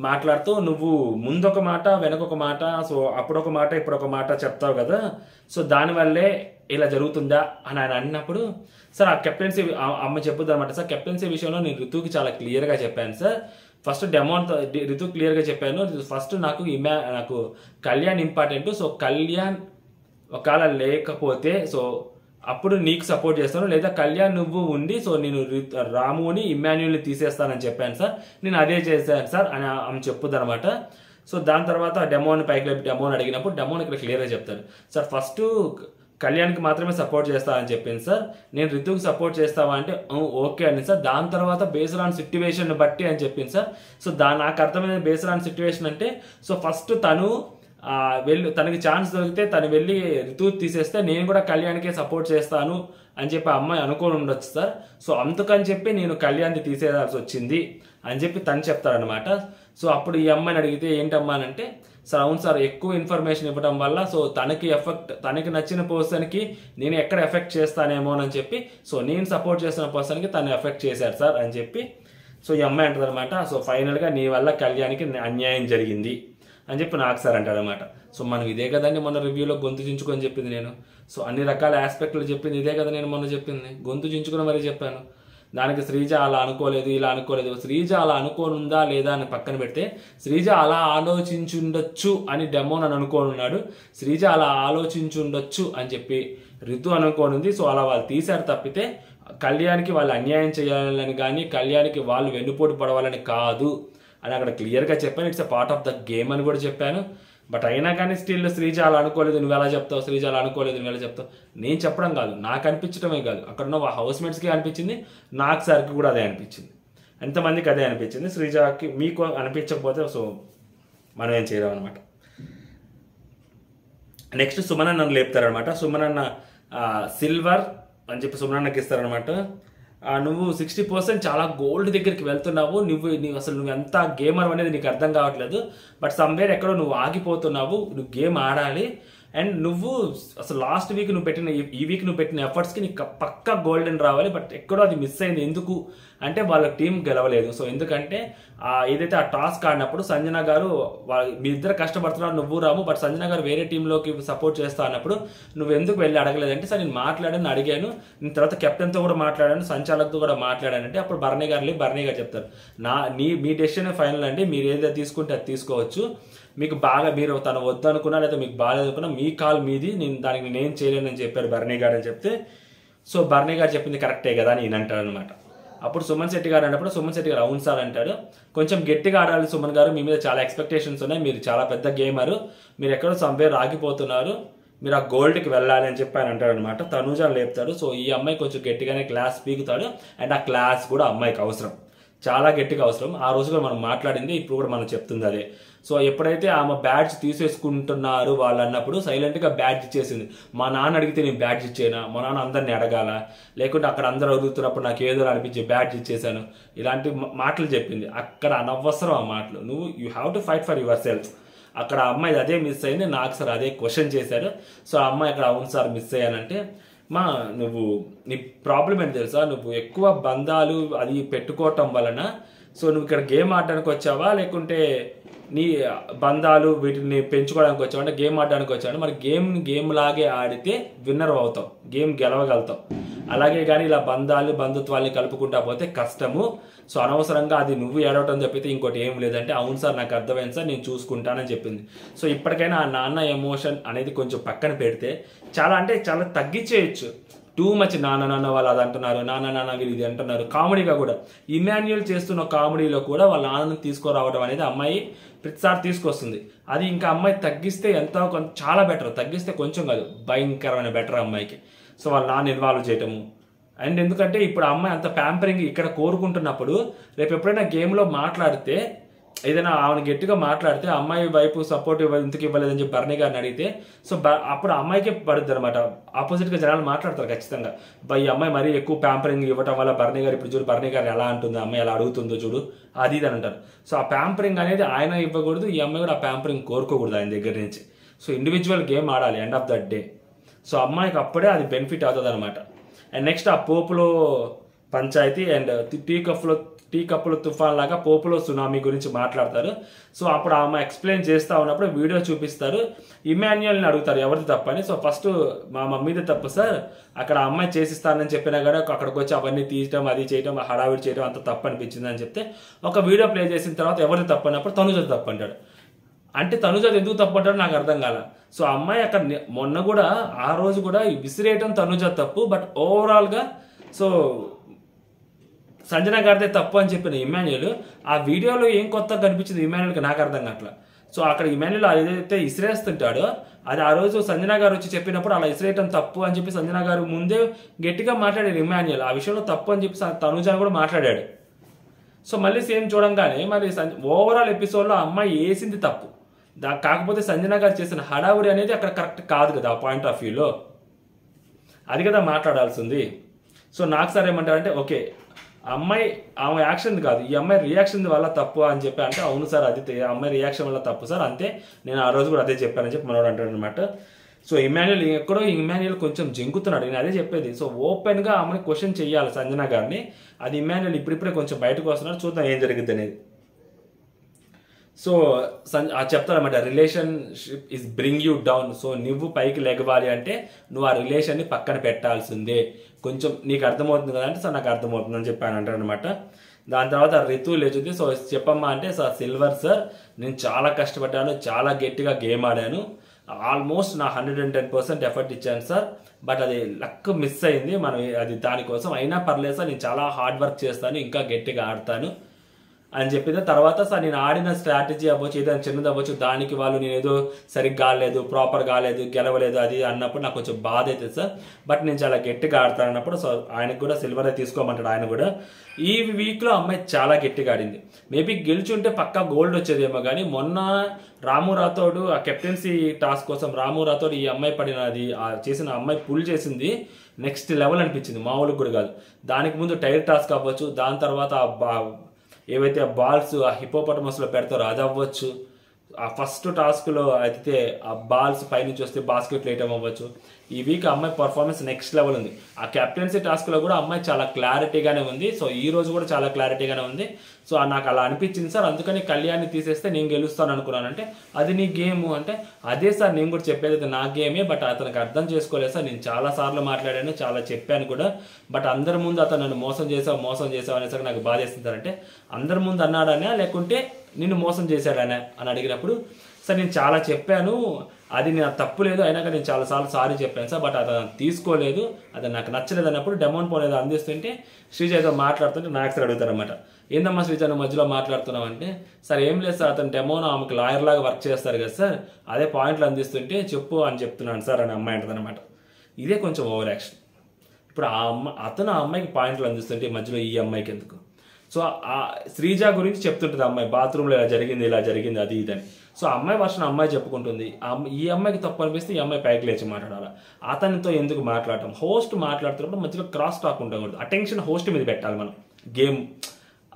మాట్లాడుతూ నువ్వు ముందొక మాట వెనకొక మాట, సో అప్పుడొక మాట ఇప్పుడొక మాట చెప్తావు కదా, సో దానివల్లే ఇలా జరుగుతుందా అని ఆయన అన్నప్పుడు, సార్ ఆ కెప్టెన్సీ అమ్మ చెప్పుద్ది అనమాట. సార్ కెప్టెన్సీ విషయంలో నేను ఋతువుకి చాలా క్లియర్గా చెప్పాను సార్. ఫస్ట్ డెమోన్తో ఋతువు క్లియర్గా చెప్పాను. ఫస్ట్ నాకు కళ్యాణ్ ఇంపార్టెంట్. సో కళ్యాణ్ ఒకవేళ లేకపోతే సో అప్పుడు నీకు సపోర్ట్ చేస్తాను, లేదా కళ్యాణ్ నువ్వు ఉండి సో నేను రాముని ఇమ్మాన్యుల్ని తీసేస్తానని చెప్పాను సార్, నేను అదే చేశాను సార్ అని ఆమె చెప్పుద్ది అనమాట. సో దాని తర్వాత డెమోని పైకి లేపి డెమోని అడిగినప్పుడు డెమోని ఇక్కడ క్లియర్గా చెప్తారు, సార్ ఫస్ట్ కళ్యాణ్కి మాత్రమే సపోర్ట్ చేస్తానని చెప్పింది సార్, నేను రితుకి సపోర్ట్ చేస్తావా అంటే ఓకే అని సార్, దాని తర్వాత బేస్డ్ ఆన్ సిట్యువేషన్ బట్టి అని చెప్పింది సార్. సో నాకు అర్థమైన బేస్డ్ ఆన్ సిట్యువేషన్ అంటే సో ఫస్ట్ తను వెళ్ళి తనకి ఛాన్స్ దొరికితే తను వెళ్ళి రితు తీసేస్తే నేను కూడా కళ్యాణ్కే సపోర్ట్ చేస్తాను అని చెప్పి అమ్మాయి అనుకోని ఉండొచ్చు సార్. సో అందుకని చెప్పి నేను కళ్యాణ్ని తీసేయాల్సి వచ్చింది అని చెప్పి తను చెప్తారనమాట. సో అప్పుడు ఈ అమ్మాయిని అడిగితే ఏంటమ్మా అని అంటే, సార్ అవును సార్ ఎక్కువ ఇన్ఫర్మేషన్ ఇవ్వడం వల్ల సో తనకి నచ్చిన పర్సన్కి నేను ఎక్కడ ఎఫెక్ట్ చేస్తానేమో అని చెప్పి సో నేను సపోర్ట్ చేస్తున్న పర్సన్కి తను ఎఫెక్ట్ చేశారు సార్ అని చెప్పి సో ఈ అమ్మాయి అంటది అనమాట. సో ఫైనల్గా నీ వల్ల కళ్యాణ్కి అన్యాయం జరిగింది అని చెప్పి నాకు సార్ అంటాడనమాట. సో మనం ఇదే కదండి మొన్న రివ్యూలో గొంతు చించుకొని చెప్పింది నేను. సో అన్ని రకాల ఆస్పెక్ట్లు చెప్పింది ఇదే కదా నేను మొన్న చెప్పింది, గొంతు చించుకుని మరీ చెప్పాను. దానికి శ్రీజ అలా అనుకోలేదు ఇలా అనుకోలేదు, శ్రీజ అలా అనుకోనుందా లేదా అని పక్కన పెడితే శ్రీజ అలా ఆలోచించుండొచ్చు అని డెమో నన్ను అనుకోనున్నాడు, శ్రీజ అలా ఆలోచించుండొచ్చు అని చెప్పి రితు అనుకోనుంది. సో అలా వాళ్ళు తీశారు తప్పితే కళ్యాణ్కి వాళ్ళు అన్యాయం చేయాలని కానీ కళ్యాణ్కి వాళ్ళు వెన్నుపోటు పడవాలని కాదు అని అక్కడ క్లియర్గా చెప్పాను. It's a part of the game అని కూడా చెప్పాను. బట్ అయినా కానీ స్టిల్ శ్రీజ అలా అనుకోలేదు నువ్వు ఎలా చెప్తావు, శ్రీజ అలా అనుకోలేదు నువ్వు ఎలా చెప్తావు, నేను చెప్పడం కాదు నాకు అనిపించడమే కాదు అక్కడ ఉన్న హౌస్ మేట్స్కి అనిపించింది, నాకు సార్కి కూడా అదే అనిపించింది, ఎంతమందికి అదే అనిపించింది. శ్రీజకి మీకు అనిపించకపోతే సో మనం ఏం చేయలేం అనమాట. నెక్స్ట్ సుమన్ నన్ను లేపుతారనమాట. సుమన్ అన్న సిల్వర్ అని చెప్పి సుమన్ అన్నకి ఇస్తారనమాట. నువ్వు 60% చాలా గోల్డ్ దగ్గరికి వెళ్తున్నావు, నువ్వు ఎంత గేమర్ అనేది నీకు అర్థం కావట్లేదు, బట్ సమ్వేర్ ఎక్కడో నువ్వు ఆగిపోతున్నావు, నువ్వు గేమ్ ఆడాలి. అండ్ నువ్వు అసలు లాస్ట్ వీక్ నువ్వు పెట్టిన ఈ వీక్ నువ్వు పెట్టిన ఎఫర్ట్స్కి నీకు పక్కా గోల్డెన్ రావాలి, బట్ ఎక్కడో అది మిస్ అయింది. ఎందుకు అంటే వాళ్ళ టీం గెలవలేదు. సో ఎందుకంటే ఏదైతే ఆ టాస్క్ ఆడినప్పుడు సంజన గారు మీ ఇద్దరు కష్టపడుతున్నారు నువ్వు రాము, బట్ సంజన గారు వేరే టీంలోకి సపోర్ట్ చేస్తా అన్నప్పుడు నువ్వు ఎందుకు వెళ్ళి అడగలేదంటే సార్ నేను మాట్లాడాను అడిగాను, నేను తర్వాత కెప్టెన్తో కూడా మాట్లాడాను సంచాలకుతో కూడా మాట్లాడానంటే అప్పుడు బర్నీ గారు చెప్తారు మీ డెసిషన్ ఫైనల్ అండి, మీరు ఏదైతే తీసుకుంటే అది తీసుకోవచ్చు, మీకు బాగా మీరు తను వద్దనుకున్నా లేదా మీకు బాగాలేదనుకున్నా మీ కాల్ మీది, దానికి నేను చేయలేనని చెప్పారు బర్నీ గారు అని చెప్తే సో బర్నీ గారు చెప్పింది కరెక్టే కదా అని ఈయన అంటాడు అనమాట. అప్పుడు సుమన్ శెట్టి గారు అన్నప్పుడు సుమన్ శెట్టి గారు అవును సార్ అంటాడు, కొంచెం గట్టిగా ఆడాలి సుమన్ గారు, మీ మీద చాలా ఎక్స్పెక్టేషన్స్ ఉన్నాయి, మీరు చాలా పెద్ద గేమరు, మీరు ఎక్కడో సమ్వేర్ ఆగిపోతున్నారు, మీరు ఆ గోల్డ్కి వెళ్ళాలి అని చెప్పి ఆయన అంటాడు అనమాట. తనూజాను లేపుతాడు. సో ఈ అమ్మాయి కొంచెం గట్టిగానే క్లాస్ పీకుతాడు అండ్ ఆ క్లాస్ కూడా అమ్మాయికి అవసరం, చాలా గట్టిగా అవసరం. ఆ రోజు కూడా మనం మాట్లాడింది, ఇప్పుడు కూడా మనం చెప్తుంది అదే. సో ఎప్పుడైతే ఆమె బ్యాడ్జ్ తీసేసుకుంటున్నారు వాళ్ళు అన్నప్పుడు సైలెంట్గా బ్యాడ్జ్ ఇచ్చేసింది. మా నాన్న అడిగితే నేను బ్యాడ్జ్ ఇచ్చేనా, మా నాన్న అందరిని అడగాల, లేకుంటే అక్కడ అందరూ అడుగుతున్నప్పుడు నాకు ఏదో అనిపించి బ్యాడ్జ్ ఇచ్చేసాను, ఇలాంటి మాటలు చెప్పింది. అక్కడ అనవసరం ఆ మాటలు, నువ్వు you have to fight for your self. అక్కడ అమ్మాయి అదే మిస్ అయింది, నాకు సార్ అదే క్వశ్చన్ చేశారు. సో ఆ అమ్మాయి అక్కడ అవును సార్ మిస్ అయ్యానంటే నీ ప్రాబ్లం ఏంటి తెలుసా, నువ్వు ఎక్కువ బంధాలు అది పెట్టుకోవటం వలన సో నువ్వు ఇక్కడ గేమ్ ఆడడానికి వచ్చావా లేకుంటే నీ బంధాలు వీటిని పెంచుకోవడానికి వచ్చావు అంటే గేమ్ ఆడడానికి వచ్చావు, మరి గేమ్ లాగే ఆడితే విన్నర్ అవుతావు, గేమ్ గెలవగలుగుతావు. అలాగే కానీ ఇలా బంధుత్వాల్ని కలుపుకుంటా పోతే కష్టము. సో అనవసరంగా అది నువ్వు ఏడవటం తప్పితే ఇంకోటి ఏం లేదంటే అవును సార్ నాకు అర్థమైంది సార్ నేను చూసుకుంటానని చెప్పింది. సో ఇప్పటికైనా ఆ నాన్న ఎమోషన్ అనేది కొంచెం పక్కన పెడితే చాలా తగ్గించేయచ్చు. టూ మచ్ నాన్న వాళ్ళు అది అంటున్నారు, నాన్న వీళ్ళు ఇది అంటున్నారు. కామెడీగా కూడా ఇమాన్యుయల్ చేస్తున్న కామెడీలో కూడా వాళ్ళ నాన్నను తీసుకురావడం అనేది అమ్మాయి ప్రతిసారి తీసుకొస్తుంది. అది ఇంకా అమ్మాయి తగ్గిస్తే ఎంతో చాలా బెటర్, తగ్గిస్తే కొంచెం కాదు భయంకరమైన బెటర్ అమ్మాయికి. సో వాళ్ళ నాన్న ఇన్వాల్వ్ చేయటము అండ్ ఎందుకంటే ఇప్పుడు అమ్మాయి అంత ప్యాంపరింగ్ ఇక్కడ కోరుకుంటున్నప్పుడు రేపు ఎప్పుడైనా గేమ్లో మాట్లాడితే ఏదైనా ఆమెను గట్టిగా మాట్లాడితే అమ్మాయి వైపు సపోర్ట్ ఎందుకు ఇవ్వలేదని చెప్పి బర్నీ గారిని అడిగితే సో అప్పుడు అమ్మాయికే పడుద్ది అనమాట. ఆపోజిట్గా జనాలు మాట్లాడతారు ఖచ్చితంగా, ఈ అమ్మాయి మరీ ఎక్కువ ప్యాంపరింగ్ ఇవ్వటం వల్ల బర్నీ గారు ఇప్పుడు చూడు బర్నీ గారు ఎలా అంటుంది, అమ్మాయి ఎలా అడుగుతుందో చూడు అది ఇది అని అంటారు. సో ఆ ప్యాంపరింగ్ అనేది ఆయన ఇవ్వకూడదు, ఈ అమ్మాయి కూడా ఆ ప్యాంపరింగ్ కోరుకోకూడదు ఆయన దగ్గర నుంచి. సో ఇండివిజువల్ గేమ్ ఆడాలి end of that day. So అమ్మాయికి అప్పుడే అది బెనిఫిట్ అవుతుంది అనమాట. అండ్ నెక్స్ట్ ఆ పోపులో పంచాయతీ అండ్ టీ కప్పులో తుఫాన్ లాగా పోపులో సునామీ గురించి మాట్లాడతారు. సో అప్పుడు ఆమె ఎక్స్ప్లెయిన్ చేస్తూ ఉన్నప్పుడు వీడియో చూపిస్తారు, ఇమాన్యుయల్ని అడుగుతారు ఎవరిది తప్పని. సో ఫస్ట్ మా మమ్మీదే తప్పు సార్, అక్కడ అమ్మాయి చేసిస్తానని చెప్పినా కూడా అక్కడికి వచ్చి అవన్నీ తీయటం అది చేయటం హడావిడి చేయడం అంత తప్పు అనిపించింది అని చెప్తే ఒక వీడియో ప్లే చేసిన తర్వాత ఎవరిది తప్పు అన్నప్పుడు తనుజది తప్పు అంటాడు. అంటే తనుజ అది ఎందుకు తప్పు అంటారో నాకు అర్థం కాల. సో అమ్మాయి అక్కడ మొన్న కూడా ఆ రోజు కూడా విసిరేయటం తనుజ తప్పు, బట్ ఓవరాల్గా సో సంజన గారిదే తప్పు అని చెప్పిన ఇమాన్యుయల్ ఆ వీడియోలో ఏం కొత్తగా కనిపించింది ఇమాన్యుయల్కి నాకు అర్థం కావట్లా. సో అక్కడ ఇమాన్యుయల్ ఏదైతే ఇసిరేస్తుంటాడో అది ఆ రోజు సంజన గారు వచ్చి చెప్పినప్పుడు అలా ఇసిరేయటం తప్పు అని చెప్పి సంజన గారు ముందే గట్టిగా మాట్లాడాడు ఇమాన్యుయల్. ఆ విషయంలో తప్పు అని చెప్పి తనుజ కూడా మాట్లాడాడు. సో మళ్ళీ సేమ్ చూడంగానే మరి ఓవరాల్ ఎపిసోడ్లో అమ్మాయి వేసింది తప్పు, కాకపోతే సంజన గారు చేసిన హడావుడి అనేది అక్కడ కరెక్ట్ కాదు కదా ఆ పాయింట్ ఆఫ్ వ్యూలో, అది కదా మాట్లాడాల్సింది. సో నాకు సార్ ఏమంటారంటే ఓకే ఆమె యాక్షన్ కాదు, ఈ అమ్మాయి రియాక్షన్ వల్ల తప్పు అని చెప్పి అంటే అవును సార్ అది అమ్మాయి రియాక్షన్ వల్ల తప్పు సార్, అంతే నేను ఆ రోజు కూడా అదే చెప్పానని చెప్పి మనోడు అంటాడు అనమాట. సో ఇమాన్యుయల్ కొంచెం జంకుతున్నాడు, నేను అదే చెప్పేది. సో ఓపెన్గా ఆమెను క్వశ్చన్ చెయ్యాలి సంజన గారిని, అది ఇమాన్యుయల్ ఇప్పుడిప్పుడే కొంచెం బయటకు వస్తున్నాడు, చూద్దాం ఏం జరిగింది అనేది. సో చెప్తానమాట relationship is bring you down. So నువ్వు పైకి లెగవాలి అంటే నువ్వు ఆ రిలేషన్ని పక్కన పెట్టాల్సిందే, కొంచెం నీకు అర్థమవుతుంది కదా అంటే సార్ నాకు అర్థమవుతుంది అని చెప్పాను అంటారు అనమాట. దాని తర్వాత రితు లేచుంది. సో చెప్పమ్మా అంటే సార్ సిల్వర్ సార్ నేను చాలా కష్టపడ్డాను, చాలా గట్టిగా గేమ్ ఆడాను, ఆల్మోస్ట్ నా 110% ఎఫర్ట్ ఇచ్చాను సార్, బట్ అది లక్ మిస్ అయింది, మనం అది దానికోసం అయినా పర్లేదు సార్ నేను చాలా హార్డ్ వర్క్ చేస్తాను, ఇంకా గట్టిగా ఆడతాను అని చెప్పిన తర్వాత సార్ నేను ఆడిన స్ట్రాటజీ అవ్వచ్చు ఏదైనా చిన్నది అవ్వచ్చు దానికి వాళ్ళు నేను ఏదో సరిగ్గా ఆడలేదు, ప్రాపర్ కాలేదు, గెలవలేదు అది అన్నప్పుడు నాకు కొంచెం బాధ అవుతుంది సార్, బట్ నేను చాలా గట్టిగా ఆడతాను అన్నప్పుడు సో ఆయనకు కూడా సిల్వర్ తీసుకోమంటాడు ఆయన కూడా. ఈ వీక్లో అమ్మాయి చాలా గట్టిగా ఆడింది, మేబీ గెలుచుంటే పక్కా గోల్డ్ వచ్చేదేమో, కానీ మొన్న రాము రాథోడ్ ఆ కెప్టెన్సీ టాస్క్ కోసం రాము రాథోడ్ ఈ అమ్మాయి పడినది చేసిన అమ్మాయి పుల్ చేసింది నెక్స్ట్ లెవెల్ అనిపించింది, మామూలుగా కూడా కాదు. దానికి ముందు టైర్ టాస్క్ అవ్వచ్చు, దాని తర్వాత ఏవైతే బాల్స్ ఆ హిపోపటమస్లో పెడతారో అది అవ్వచ్చు, ఆ ఫస్ట్ టాస్క్లో అయితే ఆ బాల్స్ పైనుంచి వస్తే బాస్కెట్ వేయటం అవ్వచ్చు. ఈ వీక్ అమ్మాయి పర్ఫార్మెన్స్ నెక్స్ట్ లెవెల్ ఉంది. ఆ కెప్టెన్సీ టాస్క్లో కూడా అమ్మాయి చాలా క్లారిటీగానే ఉంది. సో ఈ రోజు కూడా చాలా క్లారిటీగానే ఉంది. సో నాకు అలా అనిపించింది సార్, అందుకని కళ్యాణ్ని తీసేస్తే నేను గెలుస్తాను అనుకున్నాను. అంటే అది నీ గేమ్ అంటే అదే సార్ నేను కూడా చెప్పేది నా గేమే, బట్ అతనికి అర్థం చేసుకోలేదు సార్, నేను చాలా సార్లు మాట్లాడాను, చాలా చెప్పాను కూడా, బట్ అందరి ముందు అతను నన్ను మోసం చేసావు అనేసరికి నాకు బాధేస్తుంది సార్. అంటే అందరి ముందు అన్నాడనే లేకుంటే నిన్ను మోసం చేశాడనే అని అడిగినప్పుడు సార్ నేను చాలా చెప్పాను, అది నా తప్పు లేదు, అయినా కానీ నేను చాలాసార్లు సారీ చెప్పాను సార్, బట్ అతను తీసుకోలేదు, అది నాకు నచ్చలేదు అన్నప్పుడు డెమోన్ పోనేది అందిస్తుంటే శ్రీజ ఏదో మాట్లాడుతుంటే నాకు సార్ అడుగుతారనమాట, ఏందమ్మా శ్రీజ నువ్వు మధ్యలో మాట్లాడుతున్నావు అంటే సార్ ఏం లేదు సార్ అతను డెమోన్ ఆమెకు లాయర్ లాగా వర్క్ చేస్తారు కదా సార్, అదే పాయింట్లు అందిస్తుంటే చెప్పు అని చెప్తున్నాను సార్ అని అమ్మాయి అంటుంది అనమాట. ఇదే కొంచెం ఓవర్ యాక్షన్. ఇప్పుడు అతను ఆ అమ్మాయికి పాయింట్లు అందిస్తుంటే మధ్యలో ఈ అమ్మాయికి ఎందుకు? సో ఆ శ్రీజ గురించి చెప్తుంటుంది అమ్మాయి, బాత్రూంలో ఇలా జరిగింది అది ఇదని. సో అమ్మాయి వర్షన్ అమ్మాయి చెప్పుకుంటుంది, ఈ అమ్మాయికి తప్పు అనిపిస్తే ఈ అమ్మాయి పైకి లేచి మాట్లాడాలి, అతనితో ఎందుకు మాట్లాడటం? హోస్ట్ మాట్లాడుతున్నప్పుడు మధ్యలో క్రాస్ టాక్ ఉండకూడదు, అటెన్షన్ హోస్ట్ మీద పెట్టాలి మనం గేమ్,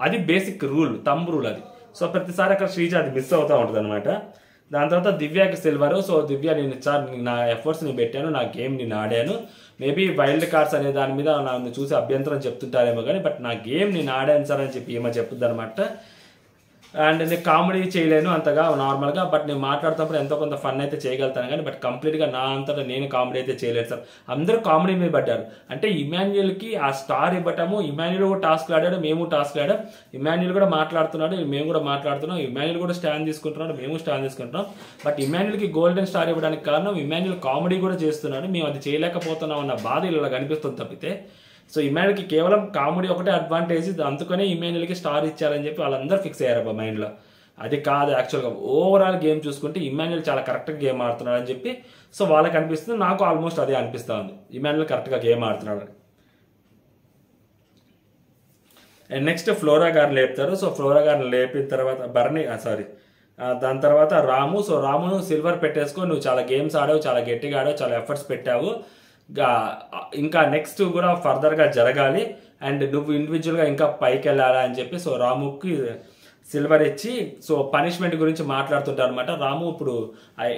అది బేసిక్ రూల్, తంబ్ రూల్ అది. సో ప్రతిసారి అక్కడ శ్రీజ అది మిస్ అవుతూ ఉంటుంది అనమాట. దాని తర్వాత దివ్యాకి సిల్వరు. సో దివ్య నేను సార్ నా ఎఫర్ట్స్ నేను పెట్టాను, నా గేమ్ నేను ఆడాను, మేబీ వైల్డ్ కార్డ్స్ అనే దాని మీద నన్ను చూసి అభ్యంతరం చెప్తుంటారేమో కానీ బట్ నా గేమ్ నేను ఆడాను సార్ అని చెప్పి ఏమో చెప్తుంది అనమాట. అండ్ నేను కామెడీ చేయలేను అంతగా నార్మల్గా, బట్ నేను మాట్లాడుతున్నప్పుడు ఎంతో కొంత ఫన్ అయితే చేయగలుగుతాను కానీ బట్ కంప్లీట్గా నా అంతటా నేను కామెడీ అయితే చేయలేను సార్. అందరూ కామెడీ మీద పడ్డారు. అంటే ఇమాన్యుయల్కి ఆ స్టార్ ఇవ్వటము, ఇమాన్యుయల్ కూడా టాస్క్లు ఆడాడు, మేము టాస్క్లు ఆడాం, ఇమాన్యుయల్ కూడా మాట్లాడుతున్నాడు, మేము కూడా మాట్లాడుతున్నాం, ఇమాన్యుయల్ కూడా స్టాండ్ తీసుకుంటున్నాడు, మేము స్టాండ్ తీసుకుంటున్నాం. బట్ ఇమాన్యుయల్కి గోల్డెన్ స్టార్ ఇవ్వడానికి కారణం ఇమాన్యుయల్ కామెడీ కూడా చేస్తున్నాడు, మేము అది చేయలేకపోతున్నాం అన్న బాధ ఇలా కనిపిస్తుంది తప్పితే. సో ఇమాన్యుయల్కి కేవలం కామెడీ ఒకటే అడ్వాంటేజ్, అందుకనే ఇమాన్యుయల్కి స్టార్ ఇచ్చారని చెప్పి వాళ్ళందరూ ఫిక్స్ అయ్యారు అబ్బా మైండ్లో. అది కాదు, యాక్చువల్గా ఓవరాల్ గేమ్ చూసుకుంటే ఇమాన్యుయల్ చాలా కరెక్ట్గా గేమ్ ఆడుతున్నాడు అని చెప్పి సో వాళ్ళకి అనిపిస్తుంది, నాకు ఆల్మోస్ట్ అదే అనిపిస్తూ ఉంది, ఇమాన్యుయల్ కరెక్ట్గా గేమ్ ఆడుతున్నాడు. అండ్ నెక్స్ట్ ఫ్లోరా గారిని లేపుతారు. సో ఫ్లోరా గారిని లేపిన తర్వాత దాని తర్వాత రాము. సో రామును సిల్వర్ పెట్టేసుకో, నువ్వు చాలా గేమ్స్ ఆడావు, చాలా గట్టిగా ఆడావు, చాలా ఎఫర్ట్స్ పెట్టావు, ఇంకా నెక్స్ట్ కూడా ఫర్దర్గా జరగాలి అండ్ నువ్వు ఇండివిజువల్గా ఇంకా పైకి వెళ్ళాలా అని చెప్పి సో రాముకి సిల్వర్ ఇచ్చి సో పనిష్మెంట్ గురించి మాట్లాడుతుంటారు అనమాట. రాము ఇప్పుడు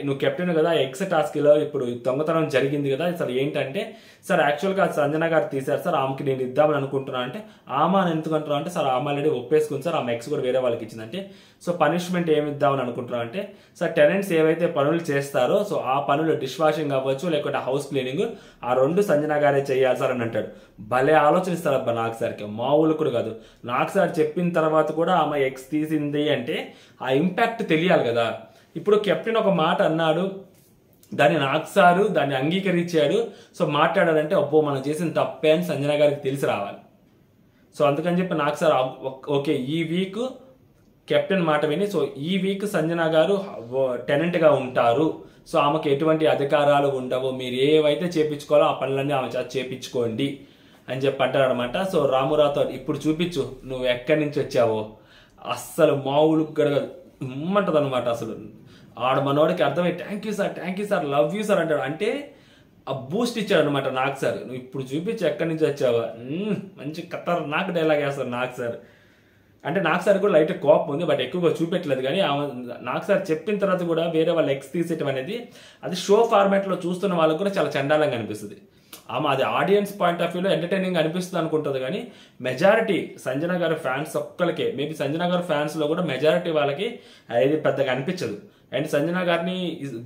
నువ్వు కెప్టెన్ కదా, ఎక్స్ టాస్క్లో ఇప్పుడు దొంగతనం జరిగింది కదా, సార్ ఏంటంటే సార్ యాక్చువల్గా సంజన గారు తీశారు సార్, ఆమెకి నేను ఇద్దామని అనుకుంటున్నాను అంటే ఆమె అని ఎందుకు అంటున్నాను అంటే సార్ ఆమె ఆల్రెడీ ఒప్పేసుకుంది సార్, ఆమె ఎక్స్ కూడా వేరే వాళ్ళకి ఇచ్చిందంటే సో పనిష్మెంట్ ఏమి ఇద్దామని అనుకుంటున్నాను అంటే సార్ టెనెంట్స్ ఏవైతే పనులు చేస్తారో సో ఆ పనులు డిష్ వాషింగ్ అవ్వచ్చు లేకుంటే హౌస్ క్లీనింగ్ ఆ రెండు సంజన గారే చేయాలి సార్ అని అంటాడు. భలే ఆలోచనిస్తారు అబ్బా నాకు సార్కి, మామూలు కూడా కాదు. నాకు సార్ చెప్పిన తర్వాత కూడా ఆమె ఎక్స్ తీసింది అంటే ఆ ఇంపాక్ట్ తెలియాలి కదా. ఇప్పుడు కెప్టెన్ ఒక మాట అన్నాడు, దాన్ని నాగ్ సారు దాన్ని అంగీకరించాడు. సో మాట్లాడారంటే అబ్బో మనం చేసిన తప్పే అని సంజన గారికి తెలిసి రావాలి. సో అందుకని చెప్పి నాగ్ సార్ ఓకే ఈ వీక్ కెప్టెన్ మాట విని, సో ఈ వీక్ సంజన గారు టెనెంట్గా ఉంటారు. సో ఆమెకు ఎటువంటి అధికారాలు ఉండవు, మీరు ఏవైతే చేపించుకోవాలో ఆ పనులన్నీ ఆమె చేపించుకోండి అని చెప్పి అంటారనమాట. సో రామురావుతో ఇప్పుడు చూపించు నువ్వు ఎక్కడి నుంచి వచ్చావో, అస్సలు మామూలు గడగదు ఉమ్మంటది అనమాట. అసలు ఆడ మనోడికి అర్థమై thank you sir love you sir అంటాడు. అంటే ఆ బూస్ట్ ఇచ్చాడు అనమాట నాగ్ సార్. నువ్వు ఇప్పుడు చూపించు ఎక్కడి నుంచి వచ్చావా, మంచి నాకు డైలాగ్ వేస్తారు నాగ్ సార్. అంటే నాగ్ సార్ కూడా లైట్ కోపం ఉంది, బట్ ఎక్కువగా చూపెట్టలేదు. కానీ నాగ్ సార్ చెప్పిన తర్వాత కూడా వేరే వాళ్ళు ఎక్స్ తీసేయటం అనేది అది షో ఫార్మాట్లో చూస్తున్న వాళ్ళకి కూడా చాలా చండాలంగా అనిపిస్తుంది. అది ఆడియన్స్ పాయింట్ ఆఫ్ వ్యూలో ఎంటర్టైనింగ్ అనిపిస్తుంది అనుకుంటుంది. కానీ మెజారిటీ సంజన గారి ఫ్యాన్స్ ఒక్కరికే, మేబీ సంజన గారి ఫ్యాన్స్లో కూడా మెజారిటీ వాళ్ళకి అది పెద్దగా అనిపించదు. అండ్ సంజన గారిని